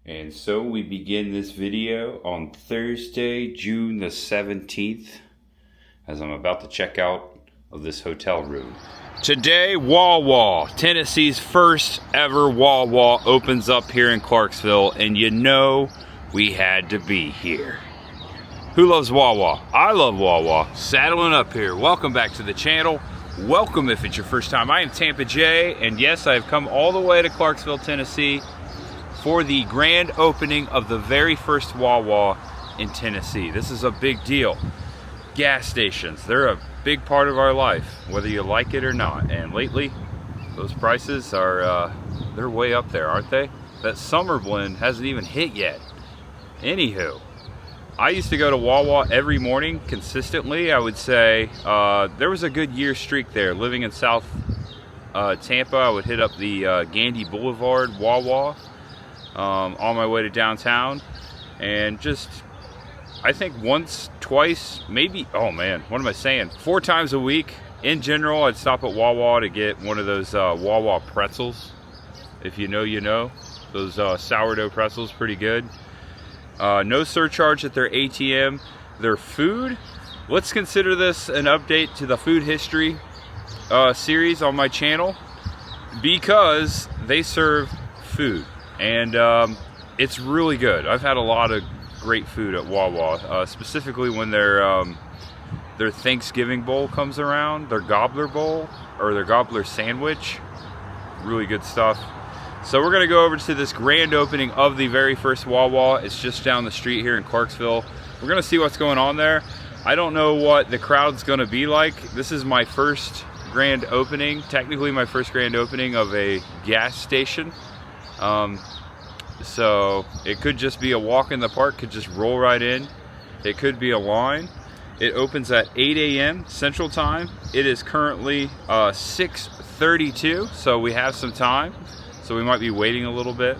And so we begin this video on Thursday, June the 17th, as I'm about to check out of this hotel room. Today, Wawa, Tennessee's first ever Wawa, opens up here in Clarksville, and you know we had to be here. Who loves Wawa? I love Wawa. Saddling up here. Welcome back to the channel. Welcome if it's your first time. I am Tampa J, and yes, I have come all the way to Clarksville, Tennessee for the grand opening of the very first Wawa in Tennessee. This is a big deal. Gas stations, they're a big part of our life, whether you like it or not. And lately, those prices are, they're way up there, aren't they? That summer blend hasn't even hit yet. Anywho, I used to go to Wawa every morning consistently. I would say there was a good year streak there. Living in South Tampa, I would hit up the Gandy Boulevard Wawa on my way to downtown, and just, I think once, twice, maybe, oh man, what am I saying? 4 times a week. In general, I'd stop at Wawa to get one of those Wawa pretzels. If you know, you know. Those sourdough pretzels, pretty good. No surcharge at their ATM. Their food, let's consider this an update to the food history series on my channel, because they serve food, and it's really good. I've had a lot of great food at Wawa, specifically when their Thanksgiving bowl comes around, their gobbler bowl, or their gobbler sandwich. Really good stuff. So we're gonna go over to this grand opening of the very first Wawa. It's just down the street here in Clarksville. We're gonna see what's going on there. I don't know what the crowd's gonna be like. This is my first grand opening, technically my first grand opening of a gas station. So it could just be a walk in the park, could just roll right in. It could be a line. It opens at 8 a.m. Central Time. It is currently 6:32, so we have some time. So we might be waiting a little bit.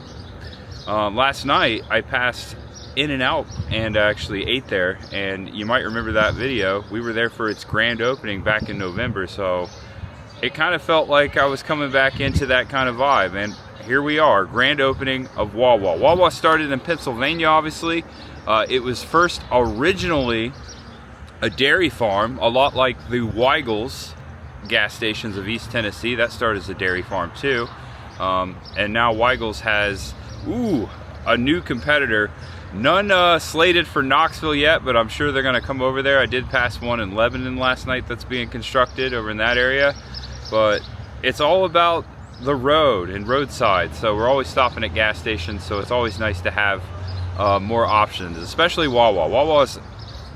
Last night I passed In-N-Out and actually ate there, and you might remember that video. We were there for its grand opening back in November, so it kind of felt like I was coming back into that kind of vibe. And here we are, grand opening of Wawa. Wawa started in Pennsylvania, obviously. It was first originally a dairy farm, a lot like the Weigel's gas stations of East Tennessee. That started as a dairy farm too. And now Weigel's has, a new competitor. None slated for Knoxville yet, but I'm sure they're gonna come over there. I did pass one in Lebanon last night that's being constructed over in that area. But it's all about the road and roadside, so we're always stopping at gas stations, so it's always nice to have more options, especially Wawa. Wawa is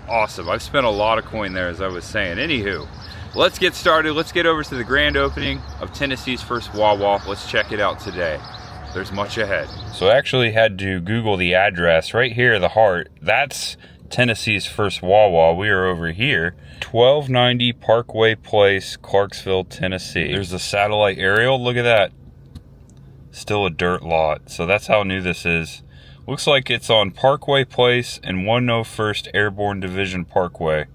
awesome. I've spent a lot of coin there, as I was saying. Anywho, let's get started. Let's get over to the grand opening of Tennessee's first Wawa. Let's check it out today. There's much ahead. So I actually had to Google the address. Right here, the heart, that's Tennessee's first Wawa. We are over here, 1290 Parkway Place, Clarksville, Tennessee. There's a satellite aerial. Look at that. Still a dirt lot. So that's how new this is. Looks like it's on Parkway Place and 101st Airborne Division Parkway,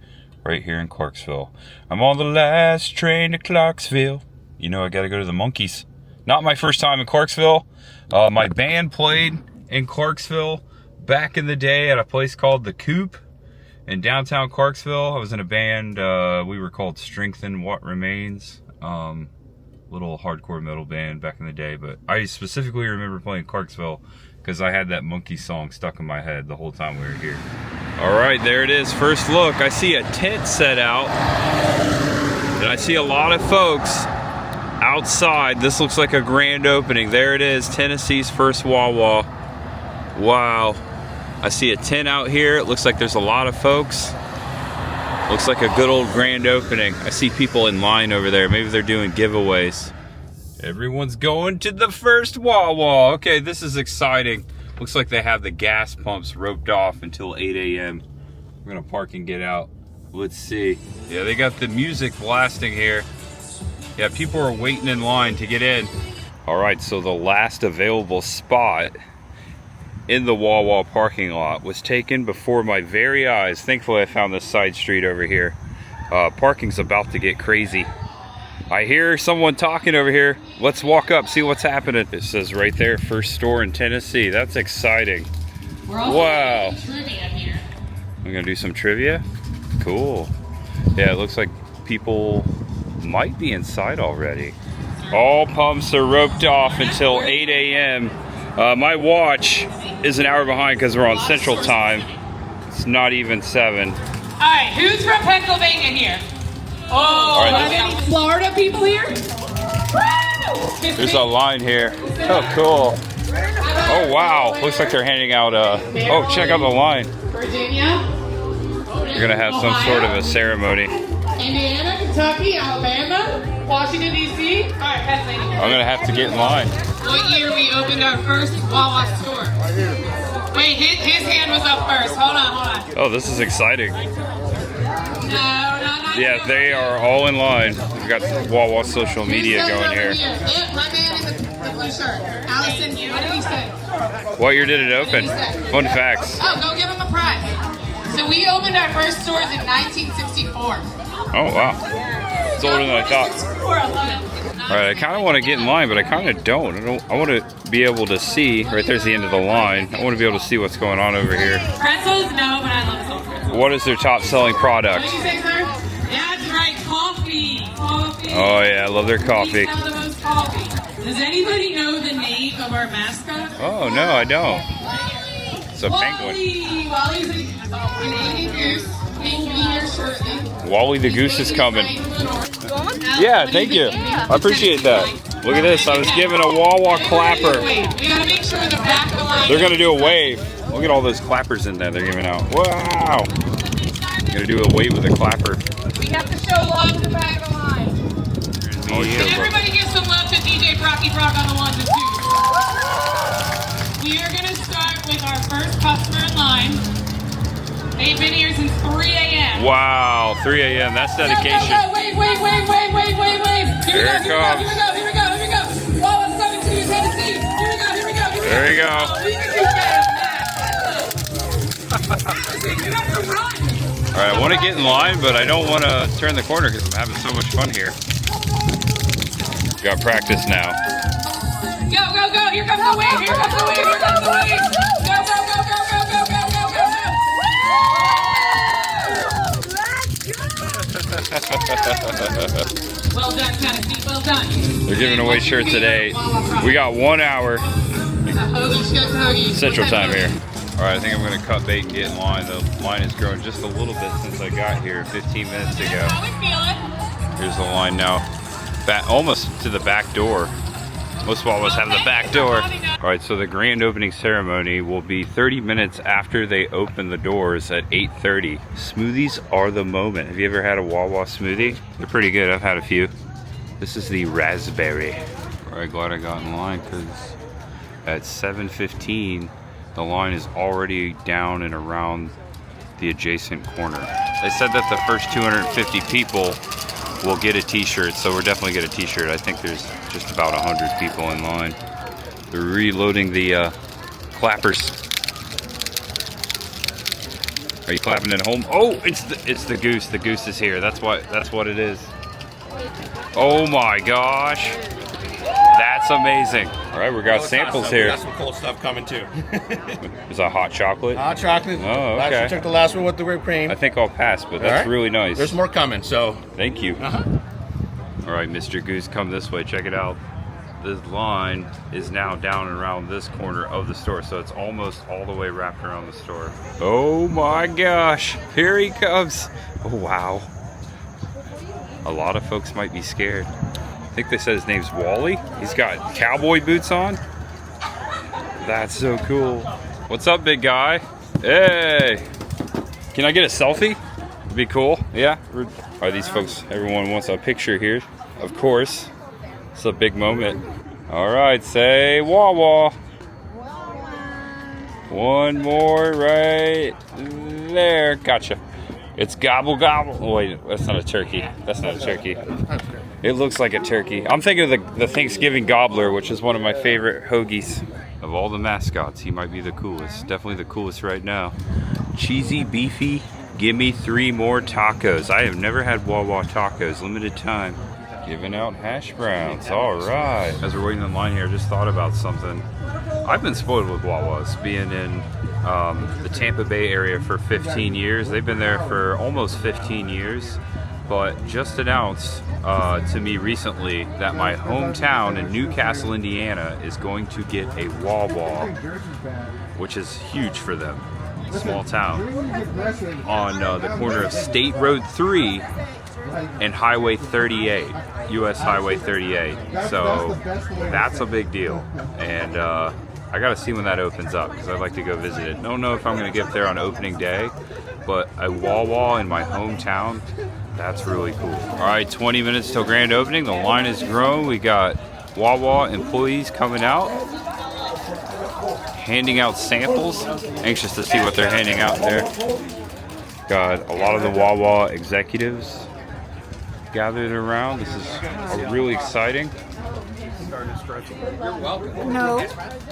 right here in Clarksville. I'm on the last train to Clarksville. You know I gotta go to the Monkees. Not my first time in Clarksville. My band played in Clarksville back in the day at a place called The Coop in downtown Clarksville. I was in a band, we were called Strengthen What Remains. Little hardcore metal band back in the day, but I specifically remember playing Clarksville because I had that Monkey song stuck in my head the whole time we were here. All right, there it is, first look. I see a tent set out, and I see a lot of folks outside. This looks like a grand opening. There it is, Tennessee's first Wawa. Wow. I see a tent out here. It looks like there's a lot of folks. Looks like a good old grand opening. I see people in line over there. Maybe they're doing giveaways. Everyone's going to the first Wawa. Okay, this is exciting. Looks like they have the gas pumps roped off until 8 a.m. We're gonna park and get out. Let's see. Yeah, they got the music blasting here. Yeah, people are waiting in line to get in. All right, so the last available spot in the Wawa parking lot was taken before my very eyes. Thankfully, I found this side street over here. Parking's about to get crazy. I hear someone talking over here. Let's walk up, see what's happening. It says right there, first store in Tennessee. That's exciting. Wow. Trivia here. I'm gonna do some trivia. Cool. Yeah, it looks like people might be inside already. All pumps are roped off until 8 a.m. My watch is an hour behind because we're on Central Time. It's not even 7. All right, who's from Pennsylvania here? Oh, right, are there any Florida people here? There's a line here. Oh, cool. Oh, wow. Looks like they're handing out oh, check out the line. Virginia. You're gonna have some sort of a ceremony. Indiana, Kentucky, Alabama, Washington, D.C. All right, Pennsylvania. I'm gonna have to get in line. What year we opened our first Wawa store? Wait, his hand was up first. Hold on. Oh, this is exciting. No. Yeah, they are all in line. We've got Wawa social media going here. My man in the blue shirt. Allison, what did he say? What year did it open? Fun facts. Oh, go give him a prize. So we opened our first stores in 1964. Oh, wow. It's older than I thought. All right, I kind of want to get in line, but I kind of don't. I want to be able to see. Right there's the end of the line. I want to be able to see what's going on over here. Pretzels, no, but I love salt pretzels. What is their top selling product? What did you say, sir? That's right, coffee. Oh yeah, I love their coffee. We sell the most coffee. Does anybody know the name of our mascot? Oh no, I don't. It's a penguin. Wally's an Indian goose. He'll be here shortly. Wally the goose is coming. Yeah, thank you. I appreciate that. Look at this. I was given a Wawa clapper. We gotta make sure the back of the line. They're gonna do a wave. Look at all those clappers in there they're giving out. Wow. Gonna do a wave with a clapper. We have to show love to the back of the line. Oh, Can everybody give some love to DJ Brocky Brock on the ones and twos? We are gonna start with our first customer in line. They've been here since 3 a.m. Wow, 3 a.m. That's dedication. Go. Wait. Here Here it comes. we go. Wawa's coming to you, Tennessee. Here we go. There you go. We can do better. You have to run. All right, I want to get in line, but I don't want to turn the corner because I'm having so much fun here. Got practice now. Go. Here comes the wave. Go. Well done, Tennessee. Well done. They're giving away shirts today. We got 1 hour Central Time here. All right, I think I'm going to cut bait and get in line. The line has grown just a little bit since I got here 15 minutes ago. Here's the line now, almost to the back door. Most Wawas have the back door. All right, so the grand opening ceremony will be 30 minutes after they open the doors at 8:30. Smoothies are the moment. Have you ever had a Wawa smoothie? They're pretty good. I've had a few. This is the raspberry. All right, glad I got in line because at 7:15, the line is already down and around the adjacent corner. They said that the first 250 people will get a t-shirt, so we're definitely get a t-shirt. I think there's just about 100 people in line. They're reloading the clappers. Are you clapping at home? Oh, it's the goose. The goose is here. That's what it is. Oh my gosh. That's amazing. All right, we got samples here. We got some cold stuff coming too. Is that hot chocolate? Hot chocolate. Oh, okay. I took the last one with the whipped cream. I think I'll pass, but that's really nice. There's more coming, so. Thank you. All right, Mr. Goose, come this way. Check it out. This line is now down and around this corner of the store, so it's almost all the way wrapped around the store. Oh my gosh, here he comes. Oh wow. A lot of folks might be scared. I think they said his name's Wally. He's got cowboy boots on. That's so cool. What's up, big guy? Hey. Can I get a selfie? It'd be cool. Yeah? Are these folks, everyone wants a picture here. Of course. It's a big moment. All right, say Wawa. One more right there. Gotcha. It's gobble gobble. Oh, wait, that's not a turkey. That's not a turkey. It looks like a turkey. I'm thinking of the Thanksgiving gobbler, which is one of my favorite hoagies. Of all the mascots, he might be the coolest. Definitely the coolest right now. Cheesy, beefy, give me 3 more tacos. I have never had Wawa tacos, limited time. Giving out hash browns. All right. As we're waiting in line here, I just thought about something. I've been spoiled with Wawas, being in the Tampa Bay area for 15 years. They've been there for almost 15 years, but just announced to me recently that my hometown in Newcastle, Indiana is going to get a Wawa, which is huge for them. Small town. On the corner of State Road 3 and Highway 38, US Highway 38. So that's a big deal. And I gotta see when that opens up because I'd like to go visit it. Don't know if I'm gonna get there on opening day, but a Wawa in my hometown, that's really cool. All right, 20 minutes till grand opening. The line has grown. We got Wawa employees coming out, handing out samples. Anxious to see what they're handing out there. Got a lot of the Wawa executives gathered around. This is really exciting. No.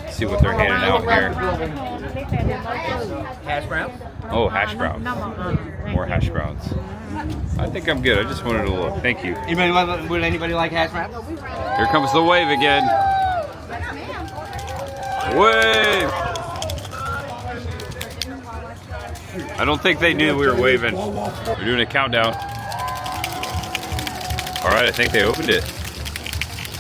See what they're handing out here. Hash browns? Oh, hash browns. More hash browns. I think I'm good. I just wanted to look. Thank you. Would anybody like hash browns? Here comes the wave again. Wave! I don't think they knew we were waving. They're doing a countdown. All right, I think they opened it.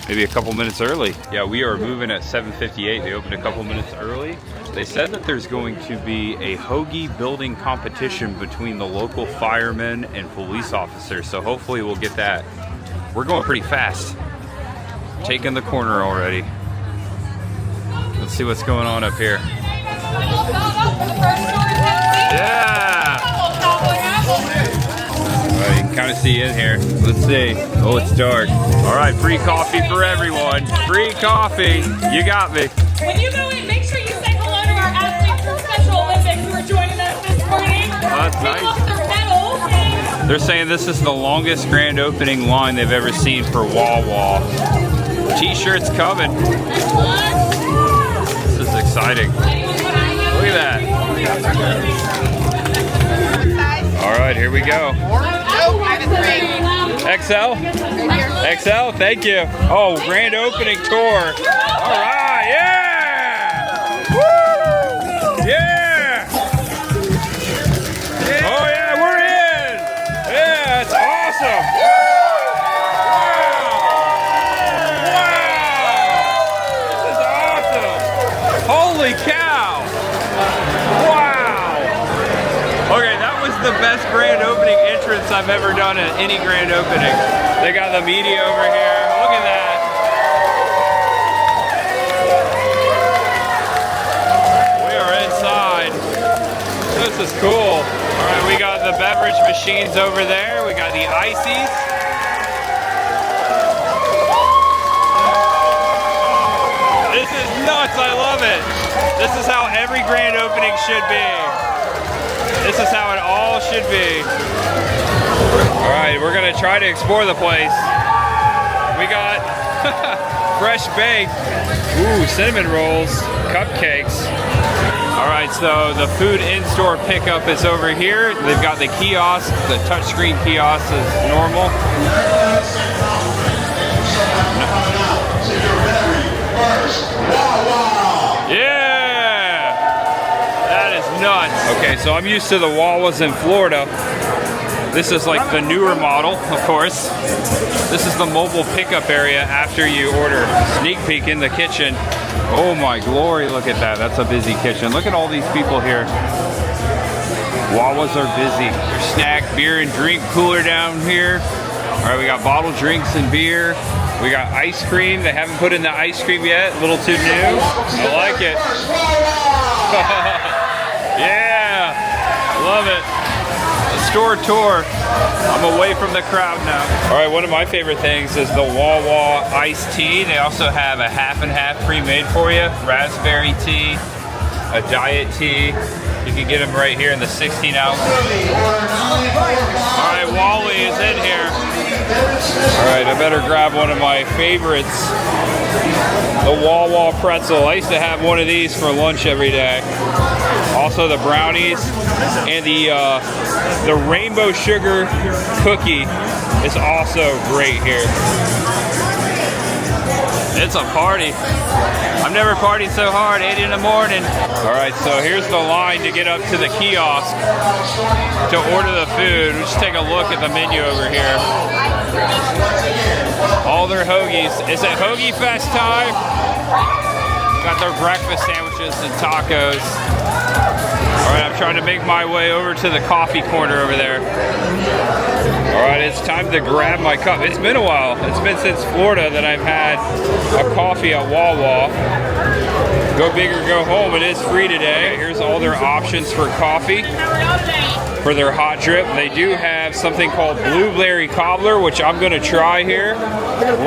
Maybe a couple minutes early. Yeah, we are moving at 7:58. They opened a couple minutes early. They said that there's going to be a Hoagie building competition between the local firemen and police officers. So hopefully we'll get that. We're going pretty fast. Taking the corner already. Let's see what's going on up here. Yeah! Alright, you can kind of see in here. Let's see. Oh, it's dark. Alright, free coffee for everyone. Free coffee. You got me. When you go in, make sure you say hello to our athletes from Special Olympics who are joining us this morning. That's Take nice. off their medals. They're saying this is the longest grand opening line they've ever seen for Wawa. T-shirts coming. This is exciting. Look at that. All right, here we go. XL? XL, thank you. Oh, grand opening tour. All right, yeah! Woo! Yeah! Oh yeah, we're in! Yeah, that's awesome! Holy cow! Wow! Okay, that was the best grand opening entrance I've ever done at any grand opening. They got the media over here. Look at that. We are inside. This is cool. All right, we got the beverage machines over there. We got the ices. This is nuts, I love it. This is how every grand opening should be. This is how it all should be. All right, we're gonna try to explore the place. We got fresh baked, ooh, cinnamon rolls, cupcakes. All right, so the food in-store pickup is over here. They've got the kiosk, the touchscreen kiosk is normal. Yeah! That is nuts. Okay, so I'm used to the Wawas in Florida. This is like the newer model, of course. This is the mobile pickup area after you order. Sneak peek in the kitchen. Oh my glory, look at that. That's a busy kitchen. Look at all these people here. Wawas are busy. There's snack, beer, and drink cooler down here. All right, we got bottled drinks and beer. We got ice cream. They haven't put in the ice cream yet. A little too new. I like it. Yeah, love it. A store tour. I'm away from the crowd now. All right, one of my favorite things is the Wawa iced tea. They also have a half and half pre-made for you. Raspberry tea, a diet tea. You can get them right here in the 16 ounce. All right, Wally is in here. All right, I better grab one of my favorites, the Wawa pretzel. I used to have one of these for lunch every day. Also the brownies and the rainbow sugar cookie is also great here. It's a party. I've never partied so hard, 8 in the morning. All right, so here's the line to get up to the kiosk to order the food. We'll just take a look at the menu over here. All their hoagies. Is it Hoagie Fest time? Got their breakfast sandwiches and tacos. All right, I'm trying to make my way over to the coffee corner over there. All right, it's time to grab my cup. It's been a while. It's been since Florida that I've had a coffee at Wawa. Go big or go home. It is free today. Here's all their options for coffee. For their hot drip, they do have something called blueberry cobbler, which I'm gonna try here.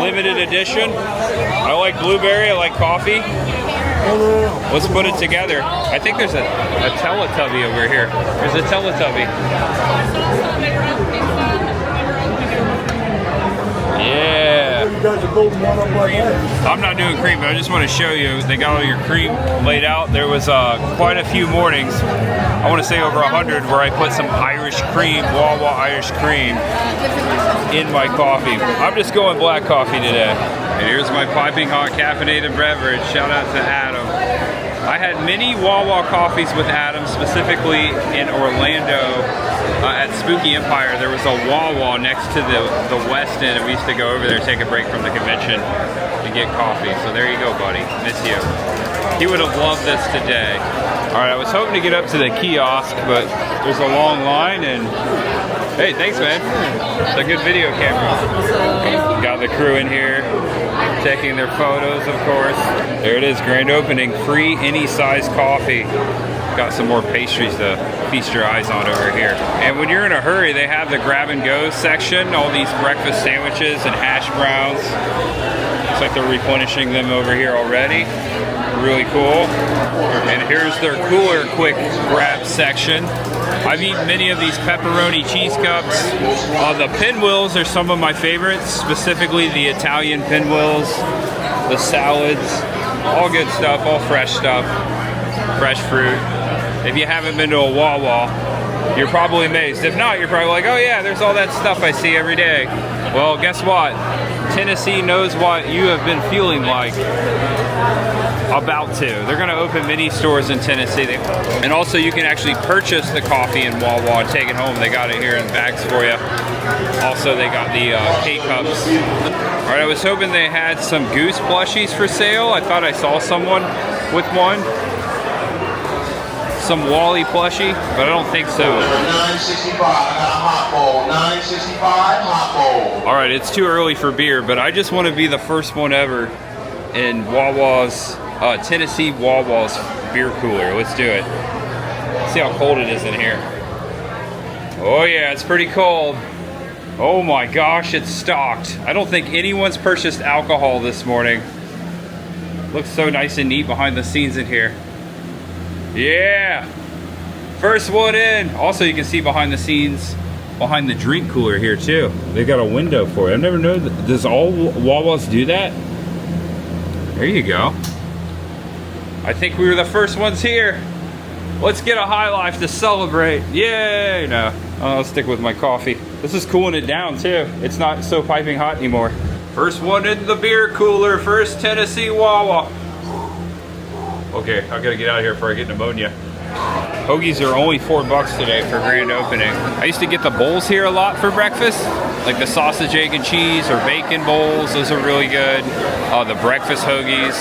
Limited edition. I like blueberry, I like coffee. Let's put it together. I think there's a Teletubby over here. There's a Teletubby. Yeah. I'm not doing cream, but I just want to show you. They got all your cream laid out. There was quite a few mornings, I want to say over 100, where I put some Irish cream, Wawa Irish cream, in my coffee. I'm just going black coffee today. And here's my piping hot caffeinated beverage. Shout out to Adam. I had many Wawa coffees with Adam, specifically in Orlando at Spooky Empire. There was a Wawa next to the West End, and we used to go over there, take a break from the convention, and get coffee. So there you go, buddy. Miss you. He would have loved this today. All right, I was hoping to get up to the kiosk, but there's a long line, and hey, thanks, man. It's a good video camera. Got the crew in here, taking their photos, of course. There it is, grand opening, free any size coffee. Got some more pastries to feast your eyes on over here. And when you're in a hurry, they have the grab and go section, all these breakfast sandwiches and hash browns. Looks like they're replenishing them over here already. Really cool. And here's their cooler quick grab section. I've eaten many of these pepperoni cheese cups. The pinwheels are some of my favorites, specifically the Italian pinwheels, the salads, all good stuff, all fresh stuff, fresh fruit. If you haven't been to a Wawa, you're probably amazed. If not, you're probably like, oh yeah, there's all that stuff I see every day. Well, guess what? Tennessee knows what you have been feeling like. About to. They're going to open mini stores in Tennessee. And also you can actually purchase the coffee in Wawa and take it home. They got it here in bags for you. Also they got the K-Cups. Alright, I was hoping they had some goose plushies for sale. I thought I saw someone with one. Some Wally plushie, but I don't think so. $9.65, I got a hot bowl. $9.65, hot bowl. Alright, it's too early for beer, but I just want to be the first one ever in Wawa's Tennessee Wawa's beer cooler. Let's do it. See how cold it is in here. Oh yeah, it's pretty cold. Oh my gosh, it's stocked. I don't think anyone's purchased alcohol this morning. Looks so nice and neat behind the scenes in here. Yeah, first one in. Also, you can see behind the scenes, behind the drink cooler here too. They got a window for it. I've never known that. Does all Wawas do that? There you go. I think we were the first ones here. Let's get a high life to celebrate. Yay! No, I'll stick with my coffee. This is cooling it down too. It's not so piping hot anymore. First one in the beer cooler. First Tennessee Wawa. Okay, I gotta get out of here before I get pneumonia. Hoagies are only $4 today for grand opening. I used to get the bowls here a lot for breakfast, like the sausage, egg, and cheese or bacon bowls. Those are really good. The breakfast hoagies.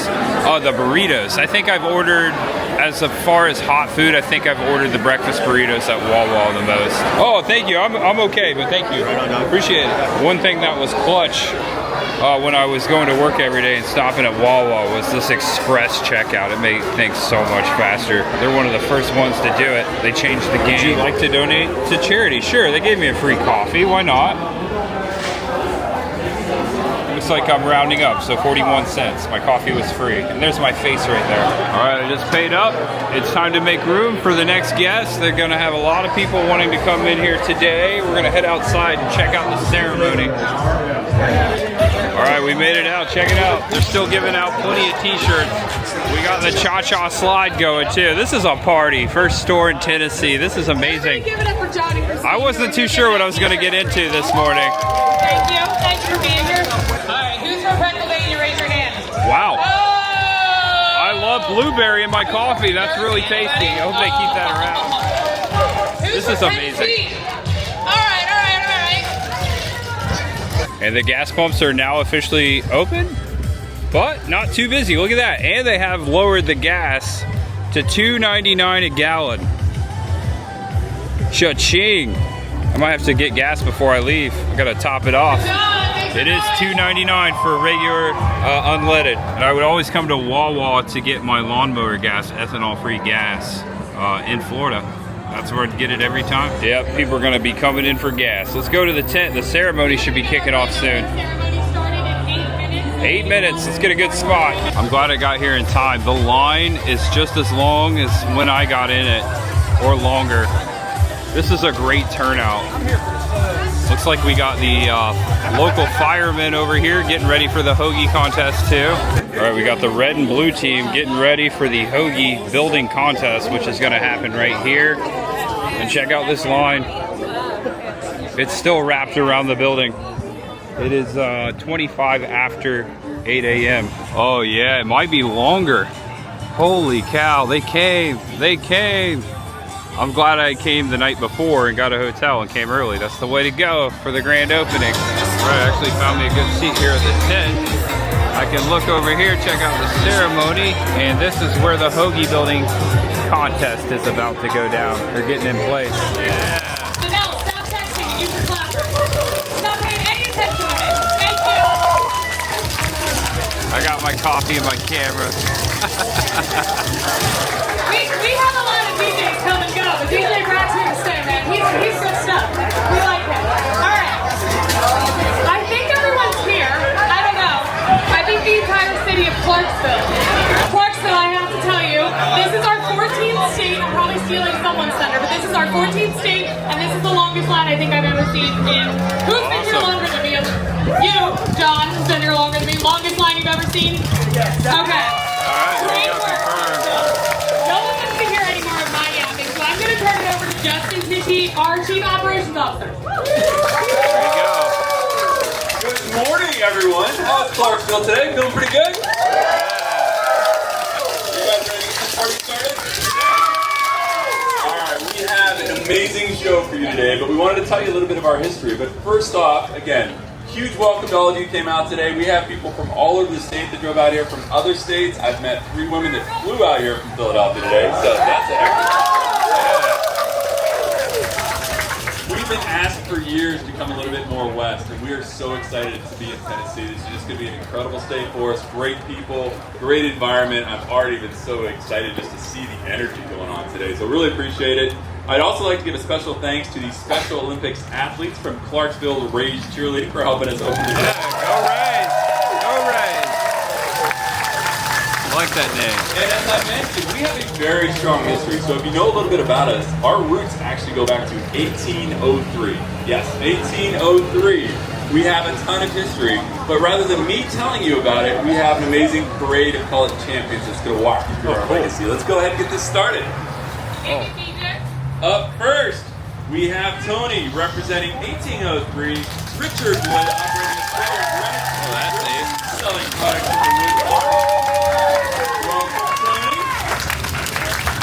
The burritos. I think I've ordered, as far as hot food, I think I've ordered the breakfast burritos at Wawa the most. Oh, thank you. I'm okay, but thank you. Appreciate it. One thing that was clutch when I was going to work every day and stopping at Wawa was this express checkout. It made things so much faster. They're one of the first ones to do it. They changed the game. Would you like to donate to charity? Sure, they gave me a free coffee. Why not? Looks like I'm rounding up, so 41 cents. My coffee was free. And there's my face right there. All right, I just paid up. It's time to make room for the next guest. They're gonna have a lot of people wanting to come in here today. We're gonna head outside and check out the ceremony. All right, we made it out. Check it out. They're still giving out plenty of t-shirts. We got the cha-cha slide going too. This is a party. First store in Tennessee. This is amazing. I wasn't too sure what I was going to get into this morning. Thank you. Thanks for being here. All right, who's from Pennsylvania? Raise your hand. Wow. Oh! I love blueberry in my coffee. That's really tasty. I hope they keep that around. This is amazing. All right. And the gas pumps are now officially open, but not too busy. Look at that. And they have lowered the gas to $2.99 a gallon. Cha-ching. I might have to get gas before I leave. I gotta top it off. It is $2.99 for regular unleaded. And I would always come to Wawa to get my lawnmower gas, ethanol-free gas in Florida. That's where I'd get it every time. Yep, people are gonna be coming in for gas. Let's go to the tent. The ceremony should be kicking off soon. 8 minutes, let's get a good spot. I'm glad I got here in time. The line is just as long as when I got in it, or longer. This is a great turnout. Looks like we got the local firemen over here getting ready for the Hoagie contest too. All right, we got the red and blue team getting ready for the Hoagie building contest, which is gonna happen right here. And check out this line. It's still wrapped around the building. It is 25 after 8 a.m. Oh yeah, it might be longer. Holy cow, they came. I'm glad I came the night before and got a hotel and came early. That's the way to go for the grand opening. Right, I actually found me a good seat here at the tent. I can look over here, check out the ceremony, and this is where the Hoagie building contest is about to go down. They're getting in place. Yeah. Janelle, stop texting and use your clapper. Stop paying any attention to me. Thank you. I got my coffee and my camera. We have a lot of DJs come and go, but DJ Brad's here to stay, man. He's good stuff. We like him. All right. I think everyone's here. I don't know. I think the entire city of Clarksville. Clarksville, I have to tell you, this is our 14th state. I'm probably stealing someone's thunder, but this is our 14th state, and this is the longest line I think I've ever seen in. Who's been here longer than me? You, John, has been here longer than me. Longest line you've ever seen? Okay. All right, Great we got work. confirmed. No one wants to hear any more of my yapping, so I'm going to turn it over to Justin Tippy, our Chief Operations Officer. There you go. Good morning, everyone. How's Clarksville today? Feeling pretty good? You guys ready to get this party started? All right, we have an amazing show for you today, but we wanted to tell you a little bit of our history. But first off, again, huge welcome to all of you who came out today. We have people from all over the state that drove out here from other states. I've met 3 women that flew out here from Philadelphia today, so that's excellent. We've been asked for years to come a little bit more west, and we are so excited to be in Tennessee. This is just going to be an incredible state for us. Great people, great environment. I've already been so excited just to see the energy going on today, so really appreciate it. I'd also like to give a special thanks to the Special Olympics athletes from Clarksville Rays Cheerleading for helping us open the door. Go Rays! Go Rays! I like that name. And as I mentioned, we have a very strong history. So if you know a little bit about us, our roots actually go back to 1803. Yes, 1803. We have a ton of history, but rather than me telling you about it, we have an amazing parade of college champions that's going to walk you through our legacy. Let's go ahead and get this started. Up first, we have Tony representing 1803, Richard Wood operating a sprayer granite. Oh, that's it. Selling products in the wood farm. Welcome, Tony.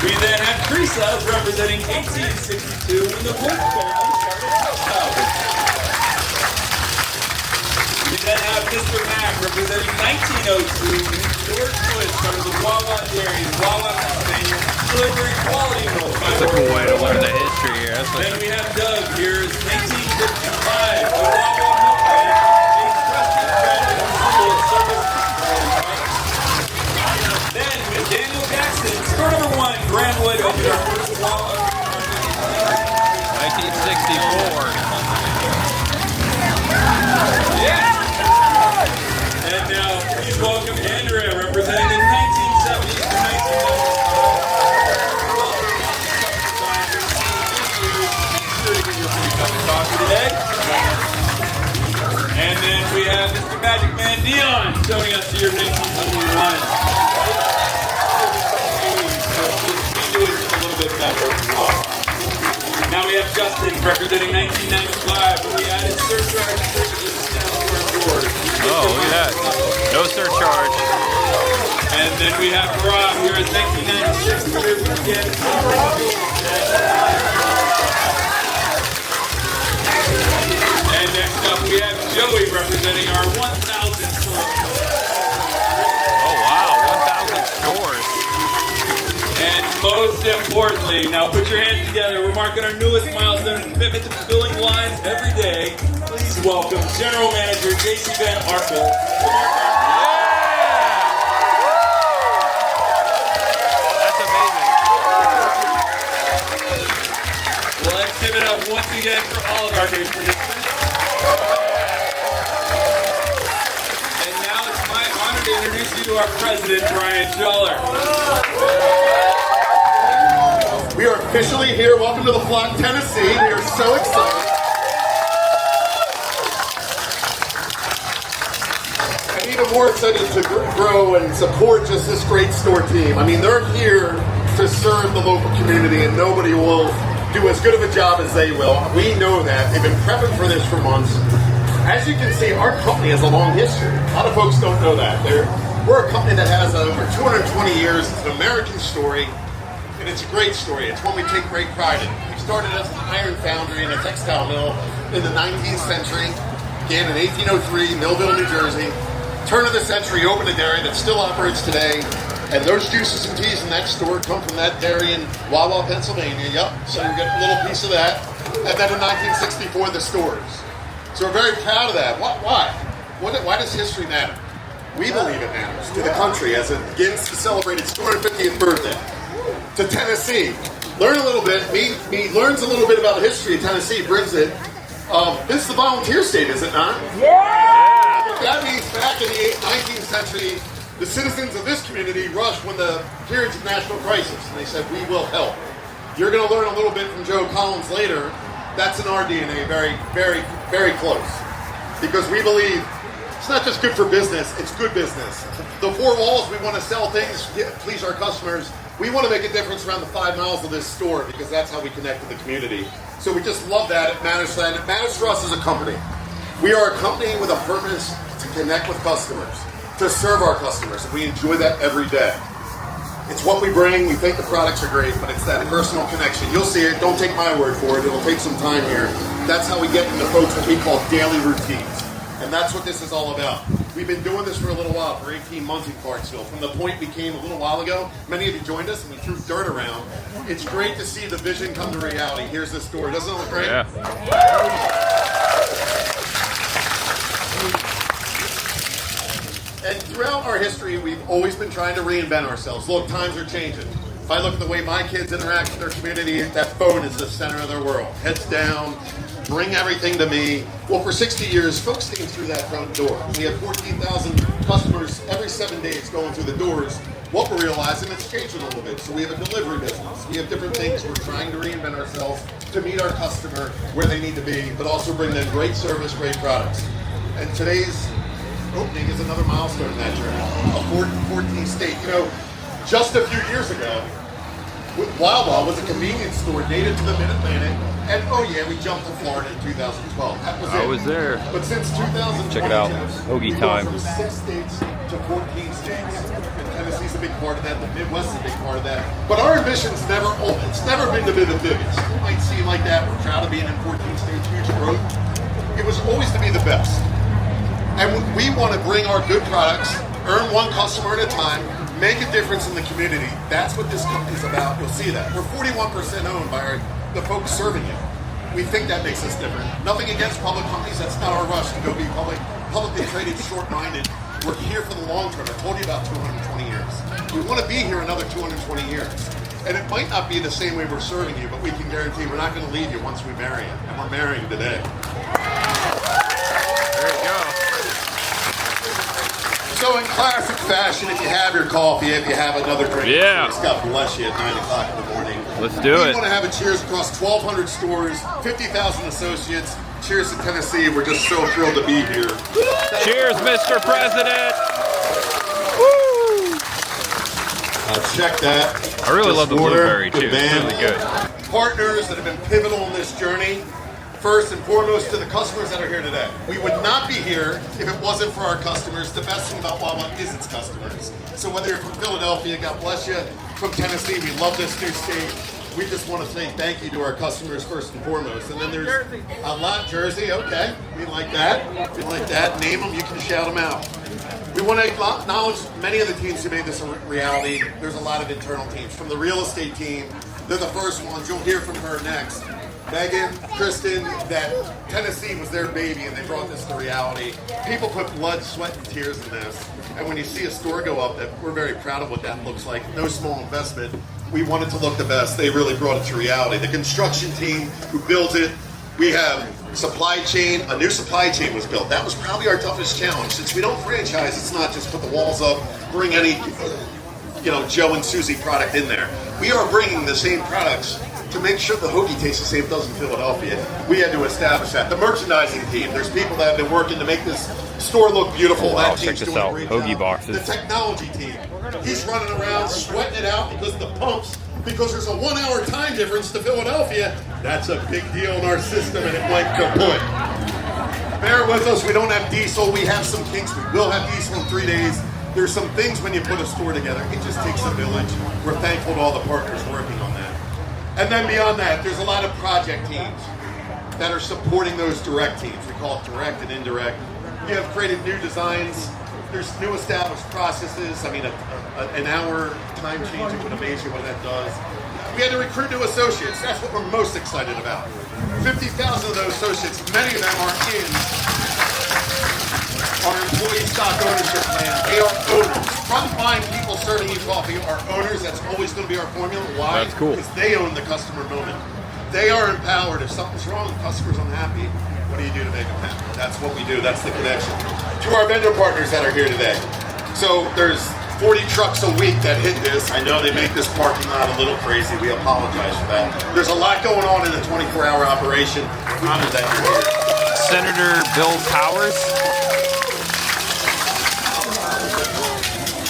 We then have Teresa representing 1862 when the Wood family started house. We then have Mr. Mack representing 1902 when George Wood started the Wawa Dairy in Wawa, Pennsylvania, delivering quality milk. That's a cool way to learn the history here. That's Then we have Doug. Here's 1955. The Wawa Milk Bank, a trusted friend and symbol of service. Then with Daniel Jackson, store number 1, Grandwood, opened our first Wawa. 1964. Yeah. And now please welcome Andrea, representing the 1970s to 1990s. Today. And then we have Mr. Magic Man Dion showing us the year 1971. member of Wawa. Now we have Justin representing 1995, when we added surcharge privileges down to our doors. Oh, look at that. No surcharge. And then we have Rob here in 1996, the year we began. And next up we have Joey representing our 1,000 stores. Oh, wow. 1,000 stores. And most importantly, now put your hands together. We're marking our newest milestone and commitment to fulfilling lines every day. Please welcome General Manager JC Van Arkel. That's amazing. Well, let's give it up once again for all of our day participants. And now it's my honor to introduce you to our president, Brian Schuller. We are officially here. Welcome to the flock, Tennessee. We are so excited. And even more excited to grow and support just this great store team. I mean, they're here to serve the local community, and nobody will do as good of a job as they will. We know that. They've been prepping for this for months. As you can see, our company has a long history. A lot of folks don't know that. We're a company that has over 220 years. It's an American story. And it's a great story. It's one we take great pride in. We started as an iron foundry and a textile mill in the 19th century. Began in 1803, Millville, New Jersey. Turn of the century, opened a dairy that still operates today. And those juices and teas in that store come from that dairy in Wawa, Pennsylvania. Yep. So you get a little piece of that. And then in 1964, the stores. So we're very proud of that. Why? Why does history matter? We believe it matters to the country as it begins to celebrate its 250th birthday. To Tennessee. Learn a little bit. Me learns a little bit about the history of Tennessee, brings it. This is the volunteer state, is it not? Yeah. That means back in the 19th century, the citizens of this community rushed when the periods of national crisis, and they said, we will help. You're going to learn a little bit from Joe Collins later. That's in our DNA, very, very, very close. Because we believe it's not just good for business, it's good business. The four walls, we want to sell things, please our customers. We want to make a difference around the 5 miles of this store because that's how we connect with the community. So we just love that. It matters to that. It matters for us as a company. We are a company with a purpose to connect with customers, to serve our customers, and we enjoy that every day. It's what we bring. We think the products are great, but it's that personal connection. You'll see it. Don't take my word for it. It'll take some time here. That's how we get into folks what we call daily routines. And that's what this is all about. We've been doing this for a little while, for 18 months in Clarksville. From the point we came a little while ago, many of you joined us and we threw dirt around. It's great to see the vision come to reality. Here's the store. Doesn't it look great? Yeah. And throughout our history, we've always been trying to reinvent ourselves. Look, times are changing. If I look at the way my kids interact with their community, that phone is the center of their world. Heads down, bring everything to me. Well, for 60 years, folks came through that front door. We have 14,000 customers every 7 days going through the doors. What we're realizing, it's changing a little bit. So we have a delivery business. We have different things. We're trying to reinvent ourselves to meet our customer where they need to be, but also bring them great service, great products. And today's opening is another milestone in that journey. A 14th state. You know, just a few years ago, Wawa was a convenience store native to the Mid-Atlantic. And oh yeah, we jumped to Florida in 2012. That was it. I was there. But since 2022, Check it out. Hoagie time. From 6 states to 14 states. And Tennessee's a big part of that. The Midwest is a big part of that. But our ambition's never been to be the biggest. It might seem like that. We're proud of being in 14 states, huge growth. It was always to be the best. And we want to bring our good products, earn one customer at a time, make a difference in the community. That's what this company's about. You'll see that. We're 41% owned by the folks serving you. We think that makes us different. Nothing against public companies. That's not our rush to go be publicly traded, short-minded. We're here for the long term. I told you about 220 years. We want to be here another 220 years. And it might not be the same way we're serving you, but we can guarantee we're not going to leave you once we marry you. And we're marrying today. There you go. So in classic fashion, if you have your coffee, if you have another drink, Yeah. God bless you at 9 o'clock in the morning. Let's do We it. want to have a cheers across 1,200 stores, 50,000 associates. Cheers to Tennessee. We're just so thrilled to be here. Cheers, Mr. President. Woo! Check that. I really love the blueberry too. It's Man. really good. Partners that have been pivotal in this journey. First and foremost to the customers that are here today. We would not be here if it wasn't for our customers. The best thing about Wawa is its customers. So whether you're from Philadelphia, God bless you, from Tennessee, we love this new state. We just want to say thank you to our customers first and foremost. And then there's a lot, Jersey, okay. We like that. We like that. Name them, you can shout them out. We want to acknowledge many of the teams who made this a reality. There's a lot of internal teams. From the real estate team, they're the first ones. You'll hear from her next. Megan, Kristen, that Tennessee was their baby and they brought this to reality. People put blood, sweat, and tears in this. And when you see a store go up, that we're very proud of what that looks like. No small investment. We want it to look the best. They really brought it to reality. The construction team who builds it, we have supply chain. A new supply chain was built. That was probably our toughest challenge. Since we don't franchise, it's not just put the walls up, bring any, Joe and Susie product in there. We are bringing the same products to make sure the hoagie tastes the same does in Philadelphia. We had to establish that. The merchandising team, there's people that have been working to make this store look beautiful. Wow, that check team's this doing a out. great Hoagie job. boxes. The technology team, he's running around sweating it out because of the pumps, because there's a 1 hour time difference to Philadelphia. That's a big deal in our system and it went kaput. Bear with us, we don't have diesel, we have some kinks, we will have diesel in 3 days. There's some things when you put a store together, it just takes a village. We're thankful to all the partners working on that. And then beyond that, there's a lot of project teams that are supporting those direct teams. We call it direct and indirect. We have created new designs. There's new established processes. I mean, an hour time change, it would amaze you what that does. We had to recruit new associates. That's what we're most excited about. 50,000 of those associates, many of them are in our employee stock ownership plan. They are owners. Frontline people serving you coffee are owners. That's always going to be our formula. Why? That's cool. Because they own the customer moment. They are empowered. If something's wrong, the customer's unhappy, what do you do to make them happy? That's what we do. That's the connection. To our vendor partners that are here today. So there's 40 trucks a week that hit this. I know they make this parking lot a little crazy. We apologize for that. There's a lot going on in a 24-hour operation. Honored that you're here. Senator Bill Powers.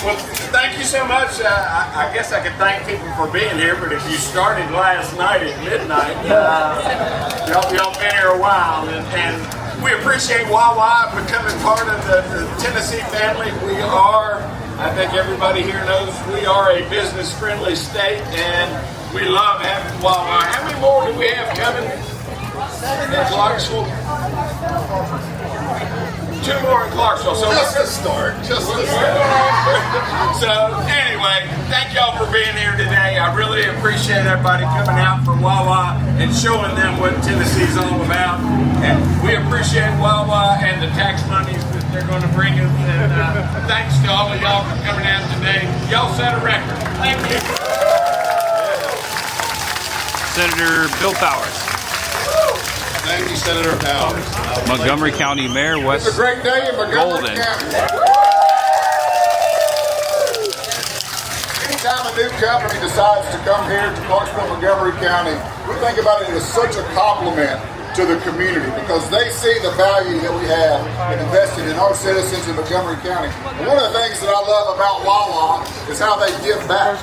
Well, thank you so much. I guess I could thank people for being here, but if you started last night at midnight, y'all been here a while, and we appreciate Wawa becoming part of the Tennessee family. We are, I think everybody here knows, we are a business-friendly state, and we love having Wawa. How many more do we have coming in Clarksville? 2 more in Clarksville. So Just to start. So anyway, thank y'all for being here today. I really appreciate everybody coming out for Wawa and showing them what Tennessee's all about. And we appreciate Wawa and the tax monies that they're going to bring us. And thanks to all of y'all for coming out today. Y'all set a record. Thank you. Senator Bill Powers. Thank you, Senator Powers. Montgomery County Mayor Wes It's a great day in Montgomery Golden. County. Anytime a new company decides to come here to Clarksville, Montgomery County, we think about it as such a compliment to the community because they see the value that we have in investing in our citizens in Montgomery County. And one of the things that I love about Wawa is how they give back.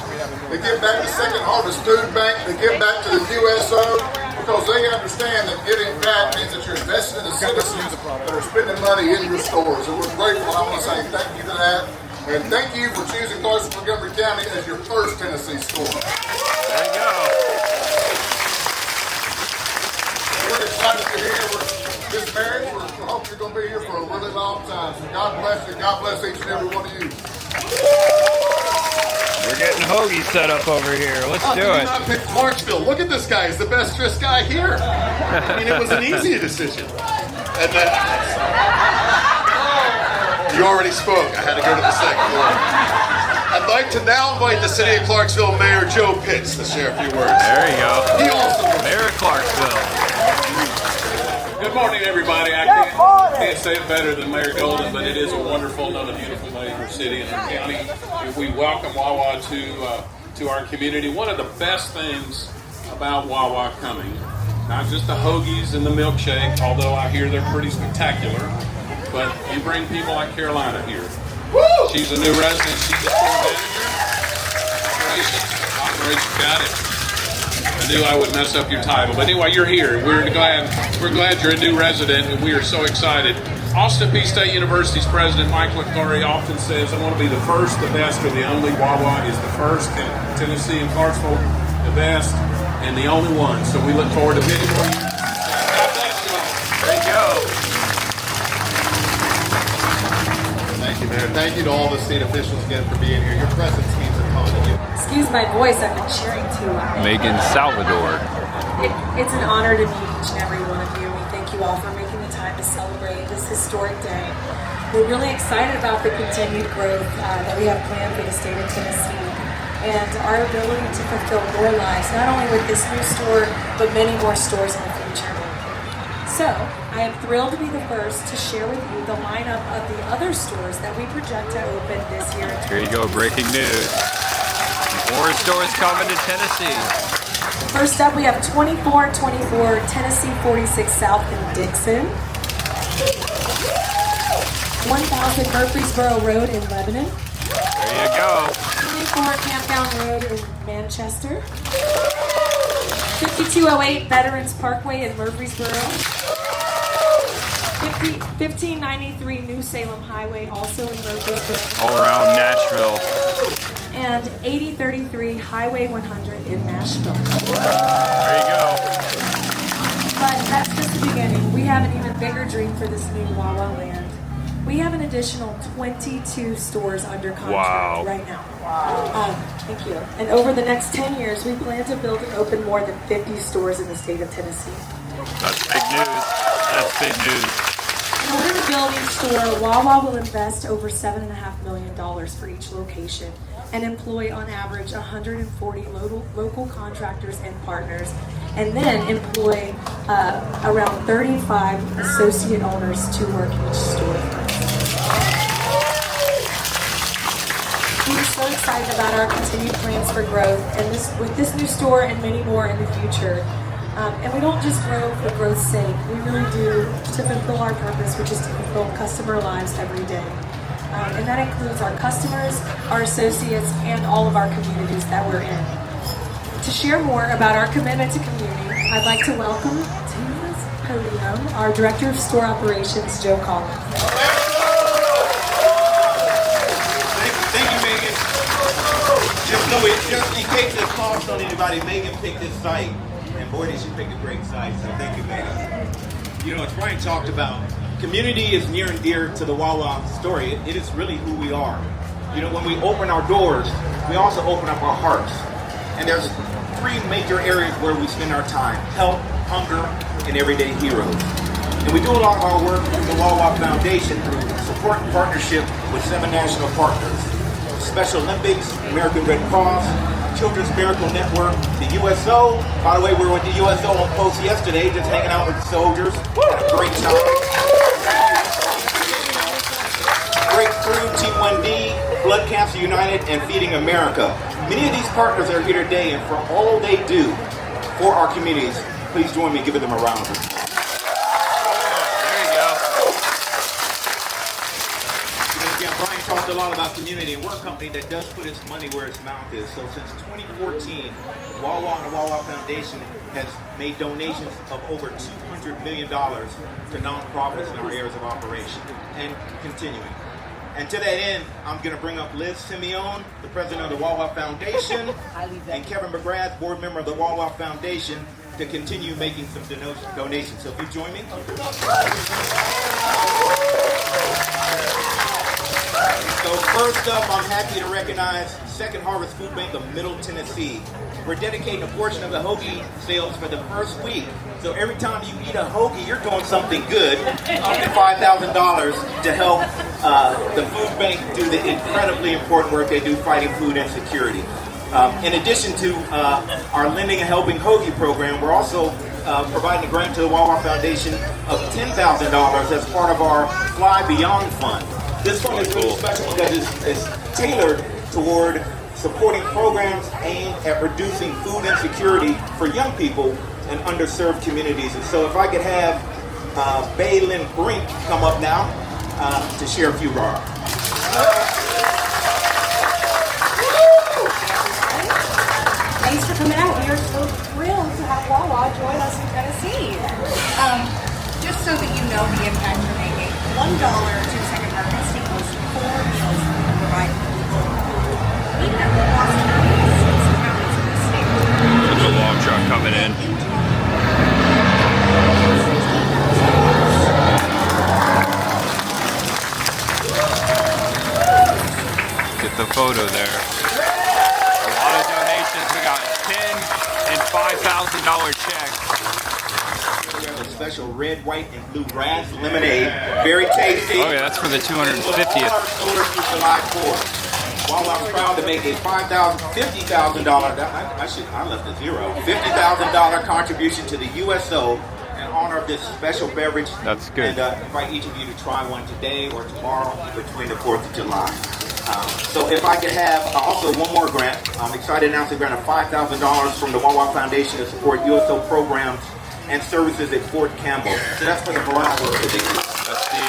They give back to Second Harvest Food Bank. They give back to the USO. Because they understand that giving back means that you're investing in the citizens that are spending money in your stores. And we're grateful. I want to say thank you to that. And thank you for choosing Clarksville, Montgomery County as your first Tennessee store. There you go. We're excited to hear this marriage. We hope you're going to be here for a really long time. So God bless you. God bless each and every one of you. We're getting hoagie set up over here. Let's do Did it. not pick Clarksville. Look at this guy. He's the best dressed guy here. I mean, it was an easy decision. And then, you already spoke. I had to go to the second floor. I'd like to now invite the City of Clarksville Mayor Joe Pitts to share a few words. There you go. He also Mayor of Clarksville. Good morning, everybody. I can't say it better than Mayor Golden, but it is a wonderful and a beautiful day in our city and our county. We welcome Wawa to our community. One of the best things about Wawa coming, not just the hoagies and the milkshake, although I hear they're pretty spectacular, but you bring people like Carolina here. She's a new resident. She's a store manager. Great, you got it. I knew I would mess up your title. But anyway, you're here. We're glad you're a new resident, and we are so excited. Austin Peay State University's president, Mike LaCurry, often says, I want to be the first, the best, or the only. Wawa is the first, and Tennessee and Clarksville, the best, and the only one. So we look forward to many more years. God bless you all. There you go. Thank you, Mayor. Thank you to all the state officials again for being here. Your presence means a ton to you. Excuse my voice, I've been cheering too loud. Megan Salvador. It's an honor to meet each and every one of you. We thank you all for making the time to celebrate this historic day. We're really excited about the continued growth that we have planned for the state of Tennessee and our ability to fulfill more lives, not only with this new store, but many more stores in the future. So, I am thrilled to be the first to share with you the lineup of the other stores that we project to open this year. Here you go, breaking news. More stores coming to Tennessee. First up, we have 2424 Tennessee 46 South in Dixon, 1000 Murfreesboro Road in Lebanon, There you go. 24 Campground Road in Manchester, 5208 Veterans Parkway in Murfreesboro, 1593 New Salem Highway, also in Murfreesboro, All around Nashville. and 8033 Highway 100 in Nashville. There you go. But that's just the beginning. We have an even bigger dream for this new Wawa land. We have an additional 22 stores under contract Wow. right now. Thank you. And over the next 10 years, we plan to build and open more than 50 stores in the state of Tennessee. That's big news. That's big news. In order to build each store, Wawa will invest over $7.5 million for each location and employ on average 140 local contractors and partners, and then employ around 35 associate owners to work each store. We're so excited about our continued plans for growth, and with this new store and many more in the future. And we don't just grow for growth's sake. We really do to fulfill our purpose, which is to fulfill customer lives every day. And that includes our customers, our associates, and all of our communities that we're in. To share more about our commitment to community, I'd like to welcome to this podium our Director of Store Operations, Joe Collins. Thank you, Megan. Just know it, just in case it's lost on anybody, Megan picked this site. And boy, did she pick a great site, so thank you, Megan. You know, as Brian talked about, community is near and dear to the Wawa story. It is really who we are. You know, when we open our doors, we also open up our hearts. And there's three major areas where we spend our time: health, hunger, and everyday heroes. And we do a lot of our work through the Wawa Foundation through support and partnership with 7 national partners: Special Olympics, American Red Cross, Children's Miracle Network, the USO. By the way, we were with the USO on post yesterday, just hanging out with the soldiers. Had a great time. Breakthrough, T1D, Blood Cancer United, and Feeding America. Many of these partners are here today, and for all they do for our communities, please join me in giving them a round of applause. Brian talked a lot about community, and we're a company that does put its money where its mouth is. So since 2014, Wawa and the Wawa Foundation has made donations of over $200 million to nonprofits in our areas of operation, and continuing. And to that end, I'm going to bring up Liz Simeone, the president of the Wawa Foundation, and Kevin McGrath, board member of the Wawa Foundation, to continue making some donations. So if you join me. So first up, I'm happy to recognize Second Harvest Food Bank of Middle Tennessee. We're dedicating a portion of the Hoagie sales for the first week. So every time you eat a Hoagie, you're doing something good. Up to $5,000 to help the food bank do the incredibly important work they do fighting food insecurity. In addition to our Lending and Helping Hoagie program, we're also providing a grant to the Wawa Foundation of $10,000 as part of our Fly Beyond Fund. This fund is really special because it's tailored toward supporting programs aimed at reducing food insecurity for young people in underserved communities. And so if I could have Baylin Brink come up now to share a few remarks. join us in Tennessee. Just so that you know the impact you're making, $1 to Second Harvest equals 4 meals that we can provide to people. Even at Wawa's in 6 counties in the state. There's a long truck coming in. Get the photo there. A lot of donations. We got $10 and $5,000 checks. We have a special red, white, and blue ras lemonade. Very tasty. Oh yeah, that's for the 250th. July 4th. Wawa's proud to make a $50,000. I left a zero. $50,000 contribution to the USO in honor of this special beverage. That's good. And invite each of you to try one today or tomorrow between the 4th of July. So if I could have also one more grant, I'm excited to announce a grant of $5,000 from the Wawa Foundation to support USO programs and services at Fort Campbell. So that's for the Verizon. That's the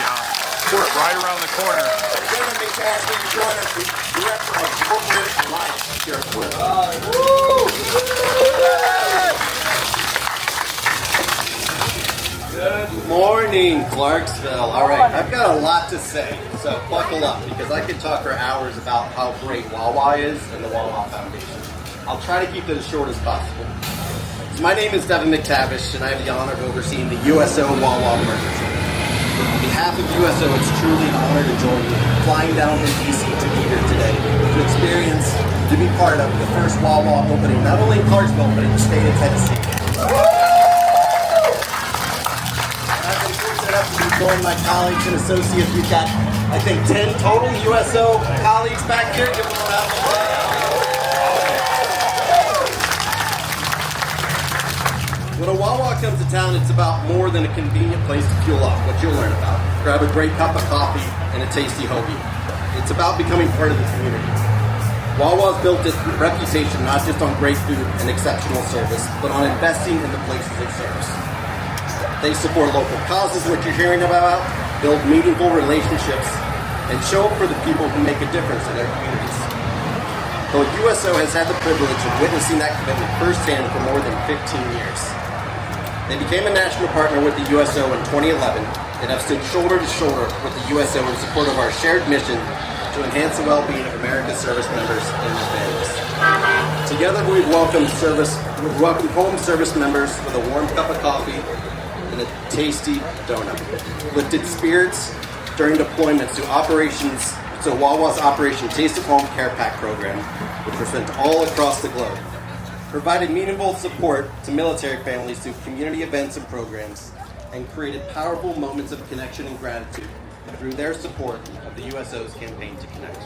port right around the corner. President McCaskey to join us, the Director of Corporate Alliance here as well. Good morning, Clarksville. All right, I've got a lot to say, so buckle up because I could talk for hours about how great Wawa is and the Wawa Foundation. I'll try to keep it as short as possible. So my name is Devin McTavish, and I have the honor of overseeing the USO Wawa partnership. On behalf of USO, it's truly an honor to join you, flying down from DC to be here today, to experience, to be part of the first Wawa opening, not only in Clarksville, but in the state of Tennessee. I've been fortunate enough to join my colleagues and associates. We've got, I think, 10 total USO colleagues back here. Give them a round of applause. When a Wawa comes to town, it's about more than a convenient place to fuel up, what you'll learn about. Grab a great cup of coffee and a tasty hoagie. It's about becoming part of the community. Wawa's built its reputation not just on great food and exceptional service, but on investing in the places it serves. They support local causes, what you're hearing about, build meaningful relationships, and show up for the people who make a difference in their communities. The USO has had the privilege of witnessing that commitment firsthand for more than 15 years. They became a national partner with the USO in 2011 and have stood shoulder to shoulder with the USO in support of our shared mission to enhance the well-being of America's service members and their families. Together, we've welcomed home service members with a warm cup of coffee and a tasty donut. Lifted spirits during deployments to Wawa's Operation Taste of Home Care Pack program, which was sent all across the globe. Provided meaningful support to military families through community events and programs, and created powerful moments of connection and gratitude through their support of the USO's campaign to connect.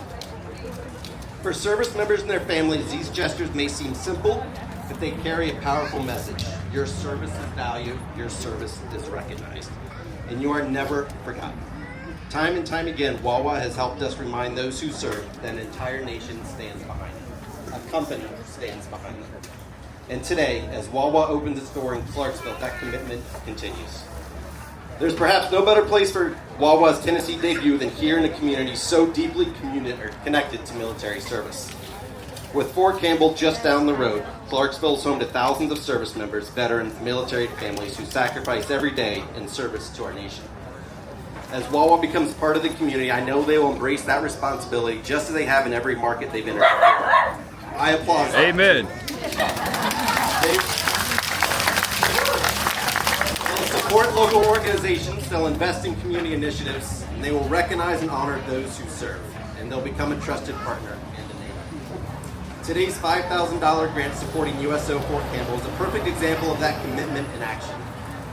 For service members and their families, these gestures may seem simple, but they carry a powerful message. Your service is valued, your service is recognized, and you are never forgotten. Time and time again, Wawa has helped us remind those who serve that an entire nation stands behind them. A company stands behind them. And today, as Wawa opens its door in Clarksville, that commitment continues. There's perhaps no better place for Wawa's Tennessee debut than here in a community so deeply connected to military service. With Fort Campbell just down the road, Clarksville is home to thousands of service members, veterans, military families who sacrifice every day in service to our nation. As Wawa becomes part of the community, I know they will embrace that responsibility just as they have in every market they've entered before. I applaud. Amen. They'll support local organizations, they'll invest in community initiatives, and they will recognize and honor those who serve, and they'll become a trusted partner and a neighbor. Today's $5,000 grant supporting USO Fort Campbell is a perfect example of that commitment in action.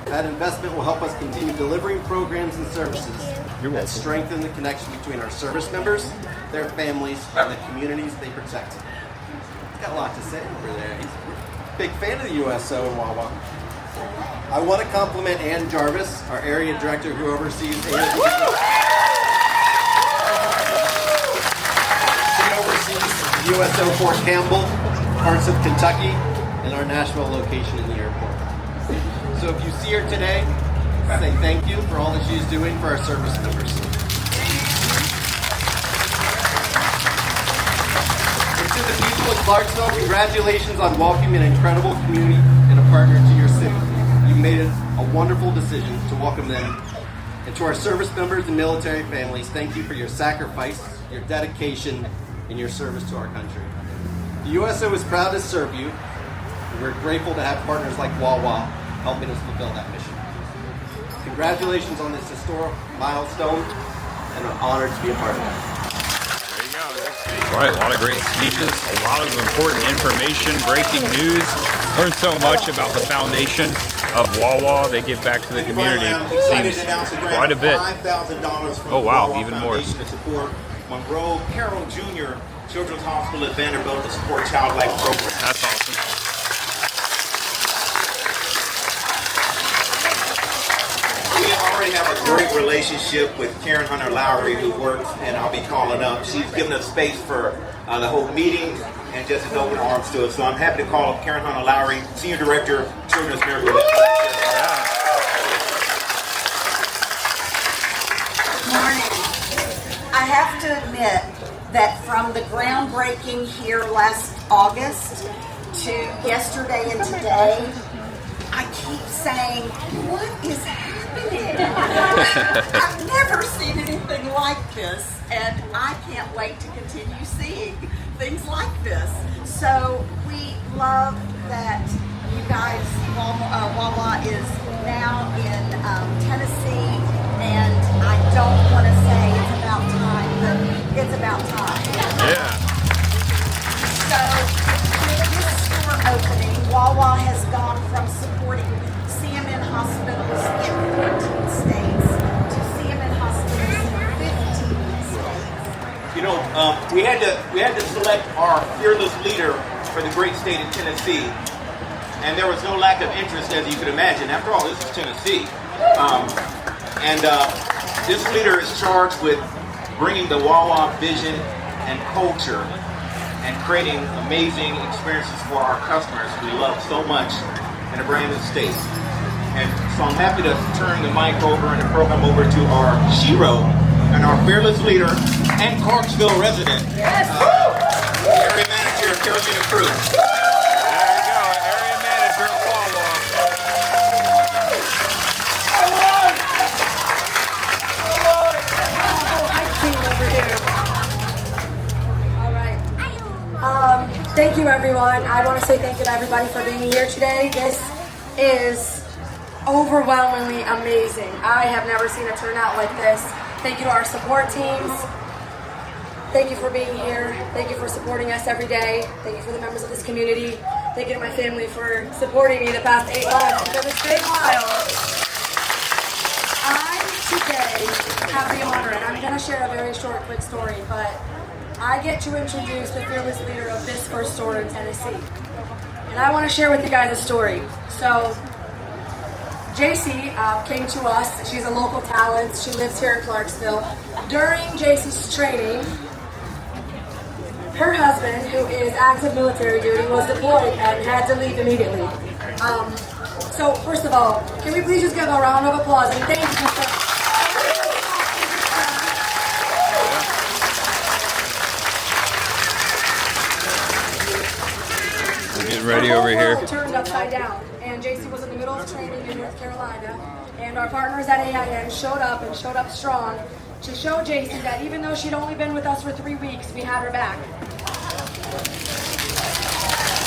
That investment will help us continue delivering programs and services that strengthen the connection between our service members, their families, and the communities they protect. He's got a lot to say over there. He's a big fan of the USO and Wawa. I want to compliment Ann Jarvis, our area director who oversees She oversees USO Fort Campbell, parts of Kentucky, and our Nashville location in the airport. So if you see her today, say thank you for all that she's doing for our service members. And to the people of Clarksville, congratulations on welcoming an incredible community and a partner to your city. made a wonderful decision to welcome them. And to our service members and military families, thank you for your sacrifice, your dedication, and your service to our country. The USO is proud to serve you, and we're grateful to have partners like Wawa helping us fulfill that mission. Congratulations on this historic milestone, and I'm honored to be a part of it. Right, a lot of great speeches, a lot of important information, breaking news. Learned so much about the foundation of Wawa. They give back to the community. It seems quite a bit. Oh wow, even more. To support Monroe Carroll Jr. Children's Hospital at Vanderbilt to support child life programs. That's awesome. We already have a great relationship with Karen Hunter Lowry, who works, and I'll be calling up. She's given us space for the whole meeting and just an open arms to us. So I'm happy to call up Karen Hunter Lowry, Senior Director of Children's Miracle. Morning. I have to admit that from the groundbreaking here last August to yesterday and today, I keep saying, what is happening? I've never seen anything like this, and I can't wait to continue seeing things like this. So we love that you guys, Wawa is now in Tennessee, and I don't want to say it's about time, but it's about time. Yeah. So with this store opening, Wawa has gone from supporting CMN hospitals in 14 states to CMN hospitals in 15 states. You know, we had to select our fearless leader for the great state of Tennessee, and there was no lack of interest, as you could imagine. After all, this is Tennessee, this leader is charged with bringing the Wawa vision and culture and creating amazing experiences for our customers we love so much in a brand new state. And so I'm happy to turn the mic over and the program over to our Shiro and our fearless leader and Clarksville resident, area manager Carolina Cruz. There you go, area manager of Wawa. Thank you, everyone. I want to say thank you to everybody for being here today. This is overwhelmingly amazing. I have never seen a turnout like this. Thank you to our support teams. Thank you for being here. Thank you for supporting us every day. Thank you for the members of this community. Thank you to my family for supporting me the past 8 months for this big while. I today have the honor, and I'm going to share a very short, quick story, but I get to introduce the fearless leader of this first store in Tennessee. And I want to share with you guys a story. So, JC came to us. She's a local talent. She lives here in Clarksville. During JC's training, her husband, who is active military duty, was deployed and had to leave immediately. So, first of all, can we please just give a round of applause and thank you for ready over here. Turned upside down, and JC was in the middle of training in North Carolina, and our partners at AIN showed up and showed up strong to show JC that even though she'd only been with us for 3 weeks, we had her back.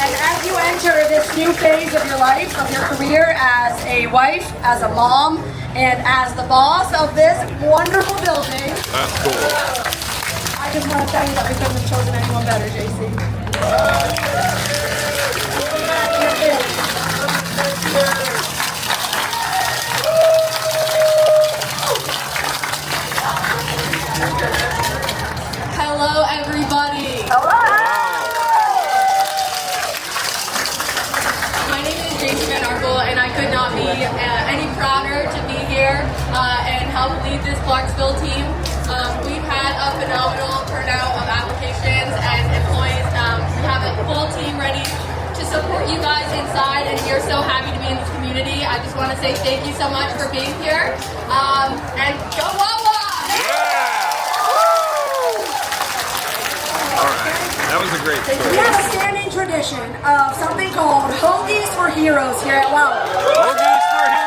And as you enter this new phase of your life, of your career as a wife, as a mom, and as the boss of this wonderful building, that's cool. I just want to tell you that we couldn't have chosen anyone better, JC. Hello, everybody. Hello. My name is Jason Van Arkel, and I could not be any prouder to be here and help lead this Clarksville team. We've had a phenomenal turnout of applications and employees. We have a full team ready to support you guys inside, and we're so happy to be in this community. I just want to say thank you so much for being here, and go Wawa! All right, that was a great story. We have a standing tradition of something called Hoagies for Heroes here at Wawa. Hoagies for Heroes.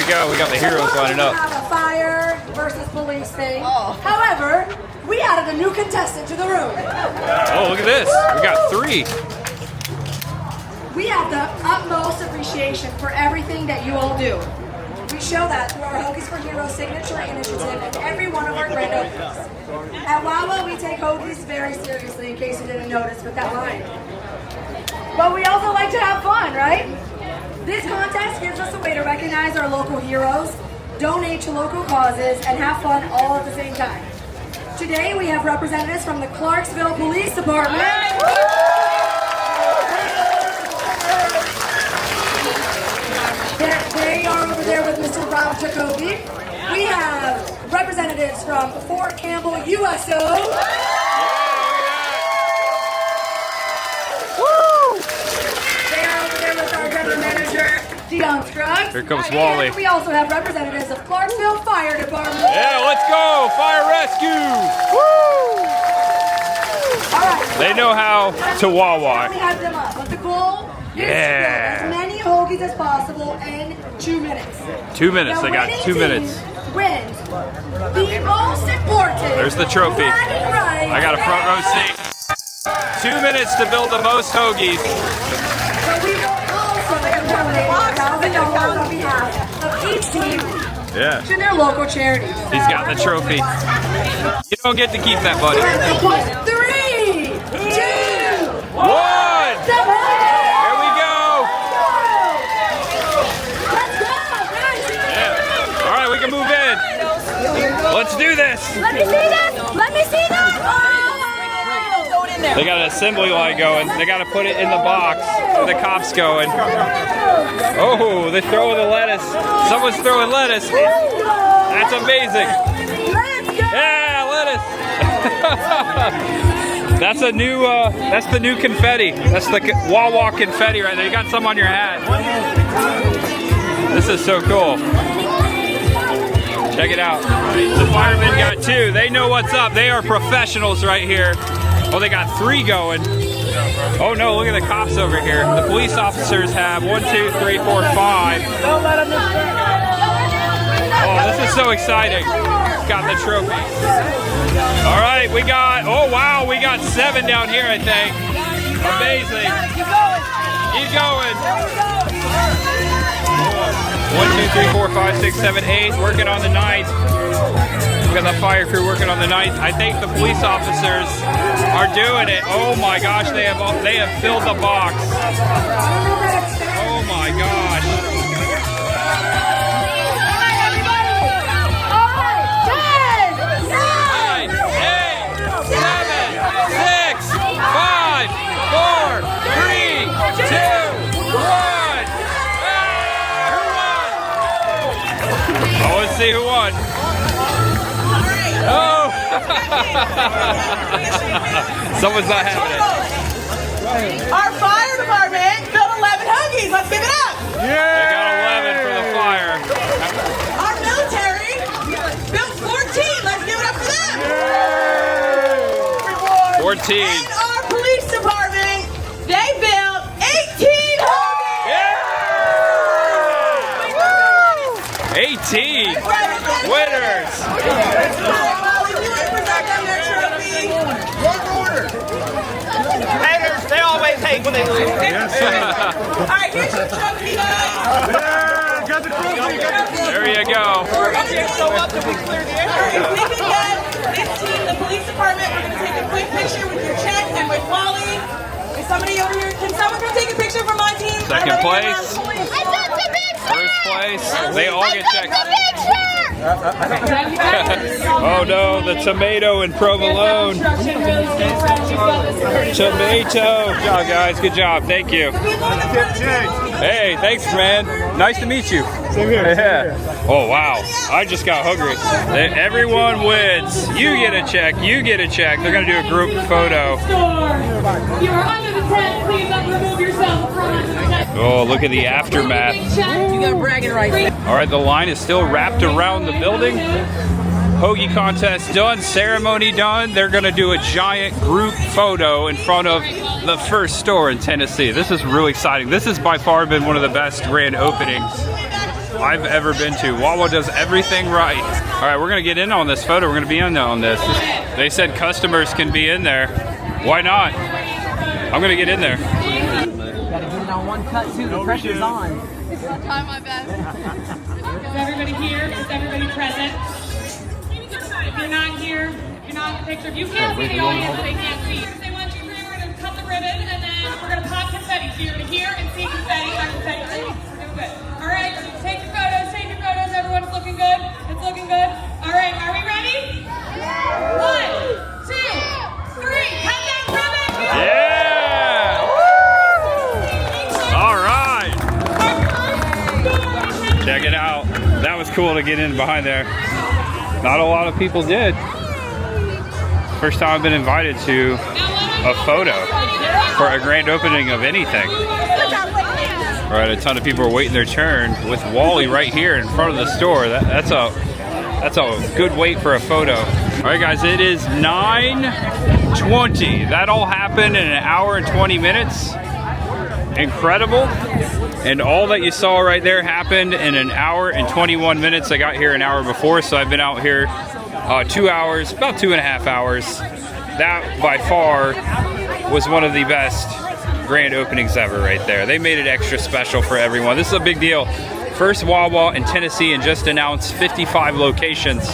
go. We got the heroes lining up. We have a fire versus police thing. However, we added a new contestant to the room. Oh, look at this. We got 3. We have the utmost appreciation for everything that you all do. We show that through our Hoagies for Heroes signature initiative and every one of our grand openings. At Wawa, we take Hoagies very seriously, in case you didn't notice with that line. But we also like to have fun, right? This contest gives us a way to recognize our local heroes, donate to local causes, and have fun all at the same time. Today, we have representatives from the Clarksville Police Department. They are over there with Mr. Rob Jacoby. We have representatives from Fort Campbell, USO. They are over there with our general manager, Dion Scruggs. Here comes Wally. And we also have representatives of Clarksville Fire Department. Yeah, let's go! Fire rescue! Woo! All right. They know how to Wawa. We have them up, but the goal is to build Yeah. as many Hoagies as possible in 2 minutes. 2 minutes. The They got winning 2 team wins. Wins the most important. There's the trophy. bragging rights. I got a front row seat. 2 minutes to build the most Hoagies. So we will also donate $1,000 on behalf of each team Yeah. to their local charities. He's got the trophy. You don't get to keep that, buddy. 3, 2, 1. Here we go. Yeah. All right, we can move in. Let's do this. Let me see this. Let me see this. They got an assembly line going. They got to put it in the box. The cops going. Oh, they're throwing the lettuce. Someone's throwing lettuce. That's amazing. Yeah, lettuce. That's a new. That's the new confetti. That's the Wawa confetti right there. You got some on your hat. This is so cool. Check it out. The firemen got 2. They know what's up. They are professionals right here. Oh, they got 3 going. Oh no, look at the cops over here. The police officers have 1, 2, 3, 4, 5. Oh, this is so exciting. Got the trophy. All right, we got, oh wow, we got 7 down here, I think. Amazing. Keep going. 1, 2, 3, 4, 5, 6, 7, 8. Working on the 9th. We got the fire crew working on the 9th. I think the police officers are doing it. Oh my gosh, they have filled the box. Oh my gosh. 9, 8, 7, 6, 5, 4, 3, 2, 1. Oh, let's see who won. Oh! Someone's not having it. Our fire department built 11 Hoagies. Let's give it up. Yeah! They got 11 for the fire. Our military built 14. Let's give it up for them. Yay! 14. And our police department, they built 18 Hoagies. Yeah! 18 winners. Haters, they always hate when they lose. Alright, here's your trophy, guys. Yeah, got the trophy. There you go. We're going to go up to clear the air. If we can get this team, the police department, we're going to take a quick picture with your check and with Wally. Is somebody over here? Can someone come take a picture from my team? Second place. First place. They all get checked. Oh no, the tomato and provolone. Tomato. Good job, guys. Good job. Thank you. Hey, thanks, man. Nice to meet you. Same here. Yeah. Oh, wow. I just got hungry. Everyone wins. You get a check. You get a check. They're going to do a group photo. You are under the tent. Please remove yourself from under the tent. Oh, look at the aftermath. You got bragging rights. All right, the line is still wrapped around the building. Hoagie contest done, ceremony done. They're gonna do a giant group photo in front of the first store in Tennessee. This is really exciting. This has by far been one of the best grand openings I've ever been to. Wawa does everything right. All right, we're gonna get in on this photo. We're gonna be in on this. They said customers can be in there. Why not? I'm gonna get in there. Gotta get it on one cut too. The pressure's on. I'll try my best. Is everybody here? Is everybody present? If you're not here, if you're not in the picture, if you can't see the audience, they can't see. Say 1, 2, 3, we're gonna cut the ribbon and then we're gonna pop confetti. So you're gonna hear and see confetti on confetti. Doing good. All right, take your photos, take your photos. Everyone's looking good. It's looking good. All right, are we ready? 1, 2, 3, cut that ribbon. Yeah! All right. Check it out. That was cool to get in behind there. Not a lot of people did. First time I've been invited to a photo for a grand opening of anything. All right, a ton of people are waiting their turn with Wally right here in front of the store. That's a good wait for a photo. All right, guys, it is 9:20. That all happened in 1 hour and 20 minutes. Incredible. And all that you saw right there happened in 1 hour and 21 minutes. I got here an hour before, so I've been out here 2 hours, about 2.5 hours. That by far was one of the best grand openings ever right there. They made it extra special for everyone. This is a big deal. First Wawa in Tennessee, and just announced 55 locations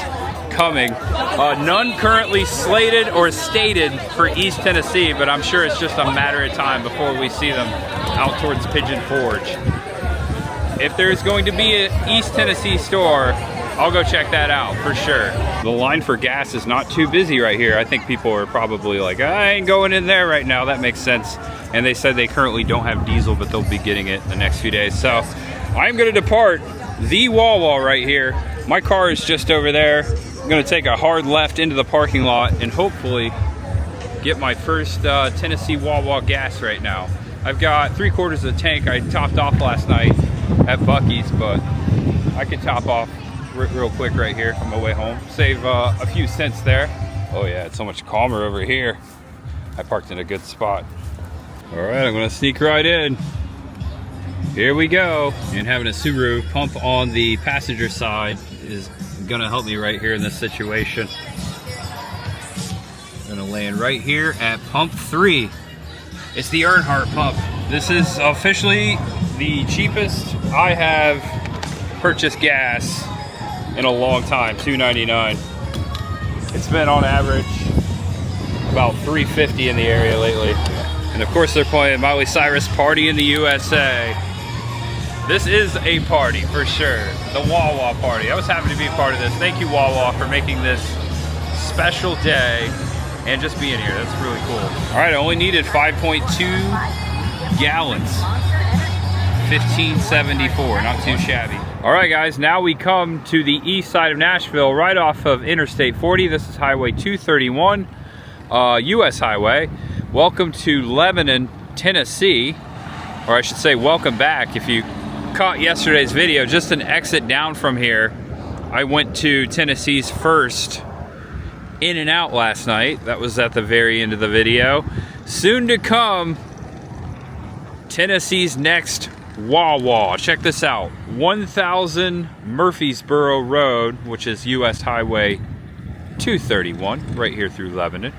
coming. None currently slated or stated for East Tennessee, but I'm sure it's just a matter of time before we see them out towards Pigeon Forge. If there's going to be an East Tennessee store, I'll go check that out for sure. The line for gas is not too busy right here. I think people are probably like, I ain't going in there right now. That makes sense. And they said they currently don't have diesel, but they'll be getting it in the next few days. So I'm gonna depart the Wawa right here. My car is just over there. I'm gonna take a hard left into the parking lot and hopefully get my first Tennessee Wawa gas right now. I've got 3/4 of the tank I topped off last night at Buc-ee's, but I could top off real quick right here on my way home. Save a few cents there. Oh yeah, it's so much calmer over here. I parked in a good spot. All right, I'm gonna sneak right in. Here we go. And having a Subaru pump on the passenger side is gonna help me right here in this situation. I'm gonna land right here at pump 3. It's the Earnhardt pump. This is officially the cheapest I have purchased gas in a long time, $2.99. It's been on average about $3.50 in the area lately. And of course they're playing Miley Cyrus Party in the USA. This is a party for sure. The Wawa party. I was happy to be a part of this. Thank you Wawa for making this special day and just being here. That's really cool. All right, I only needed 5.2 gallons. $15.74, not too shabby. All right guys, now we come to the east side of Nashville, right off of Interstate 40. This is Highway 231, US Highway. Welcome to Lebanon, Tennessee. Or I should say welcome back. If you caught yesterday's video, just an exit down from here, I went to Tennessee's first In-N-Out last night. That was at the very end of the video. Soon to come, Tennessee's next Wawa. Check this out. 1000 Murfreesboro Road, which is US Highway 231, right here through Lebanon.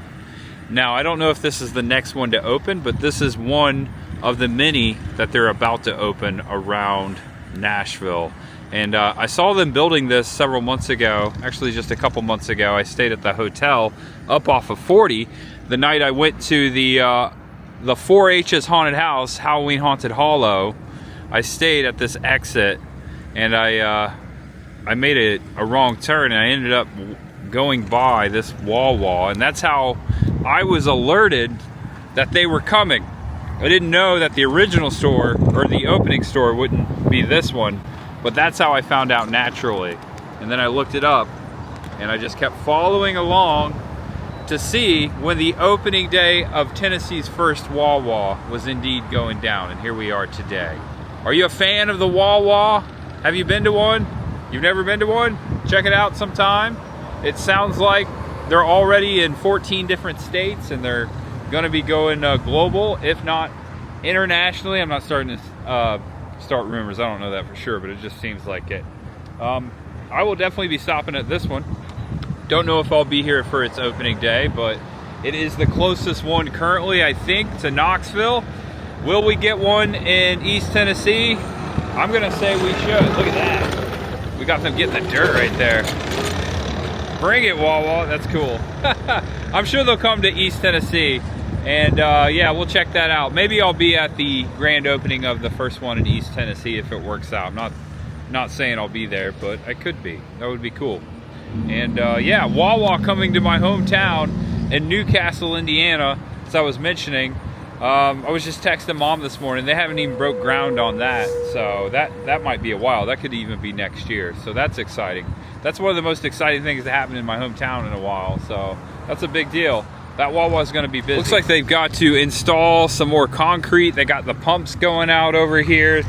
Now, I don't know if this is the next one to open, but this is one of the many that they're about to open around Nashville. And I saw them building this several months ago, actually just a couple months ago. I stayed at the hotel up off of 40 the night I went to the 4-H's haunted house, Halloween Haunted Hollow. I stayed at this exit and I made a wrong turn and I ended up going by this Wawa, and that's how I was alerted that they were coming. I didn't know that the original store or the opening store wouldn't be this one, but that's how I found out naturally. And then I looked it up and I just kept following along to see when the opening day of Tennessee's first Wawa was indeed going down, and here we are today. Are you a fan of the Wawa? Have you been to one? You've never been to one? Check it out sometime. It sounds like they're already in 14 different states and they're gonna be going global, if not internationally. I'm not starting to start rumors. I don't know that for sure, but it just seems like it. I will definitely be stopping at this one. Don't know if I'll be here for its opening day, but it is the closest one currently, I think, to Knoxville. Will we get one in East Tennessee? I'm gonna say we should. Look at that. We got them getting the dirt right there. Bring it, Wawa. That's cool. I'm sure they'll come to East Tennessee. And yeah, we'll check that out. Maybe I'll be at the grand opening of the first one in East Tennessee if it works out. I'm not saying I'll be there, but I could be. That would be cool. And yeah, Wawa coming to my hometown in Newcastle, Indiana, as I was mentioning. I was just texting Mom this morning. They haven't even broke ground on that, so that might be a while. That could even be next year, so that's exciting. That's one of the most exciting things that happened in my hometown in a while, so that's a big deal. That Wawa is going to be busy. Looks like they've got to install some more concrete. They got the pumps going out over here.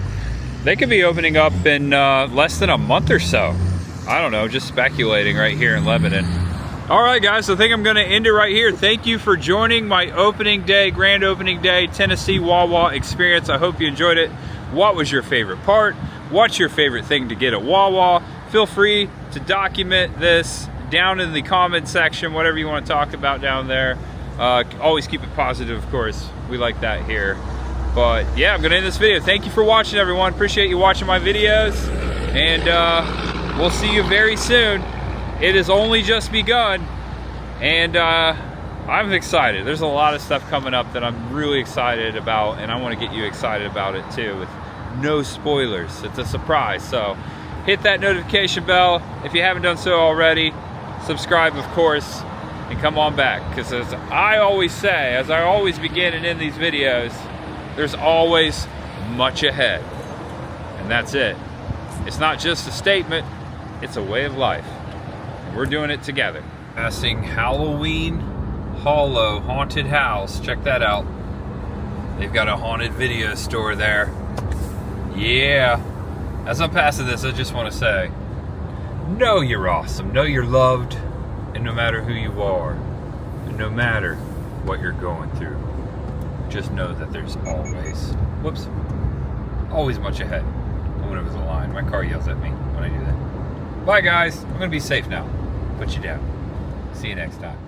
They could be opening up in less than a month or so. I don't know, just speculating right here in Lebanon. All right, guys, so I think I'm going to end it right here. Thank you for joining my opening day, grand opening day, Tennessee Wawa experience. I hope you enjoyed it. What was your favorite part? What's your favorite thing to get at Wawa? Feel free to document this down in the comment section, whatever you want to talk about down there. Always keep it positive, of course. We like that here. But yeah, I'm going to end this video. Thank you for watching, everyone. Appreciate you watching my videos. And we'll see you very soon. It has only just begun. And I'm excited. There's a lot of stuff coming up that I'm really excited about. And I want to get you excited about it too, with no spoilers. It's a surprise. So hit that notification bell if you haven't done so already. Subscribe, of course, and come on back, because as I always say, as I always begin and end these videos, there's always much ahead. And that's it. It's not just a statement, it's a way of life. And we're doing it together. Passing Halloween Hollow Haunted House. Check that out. They've got a haunted video store there. Yeah. As I'm passing this, I just want to say, know you're awesome, know you're loved, and no matter who you are, and no matter what you're going through, just know that there's always much ahead. I went over the line. My car yells at me when I do that. Bye, guys. I'm going to be safe now. Put you down. See you next time.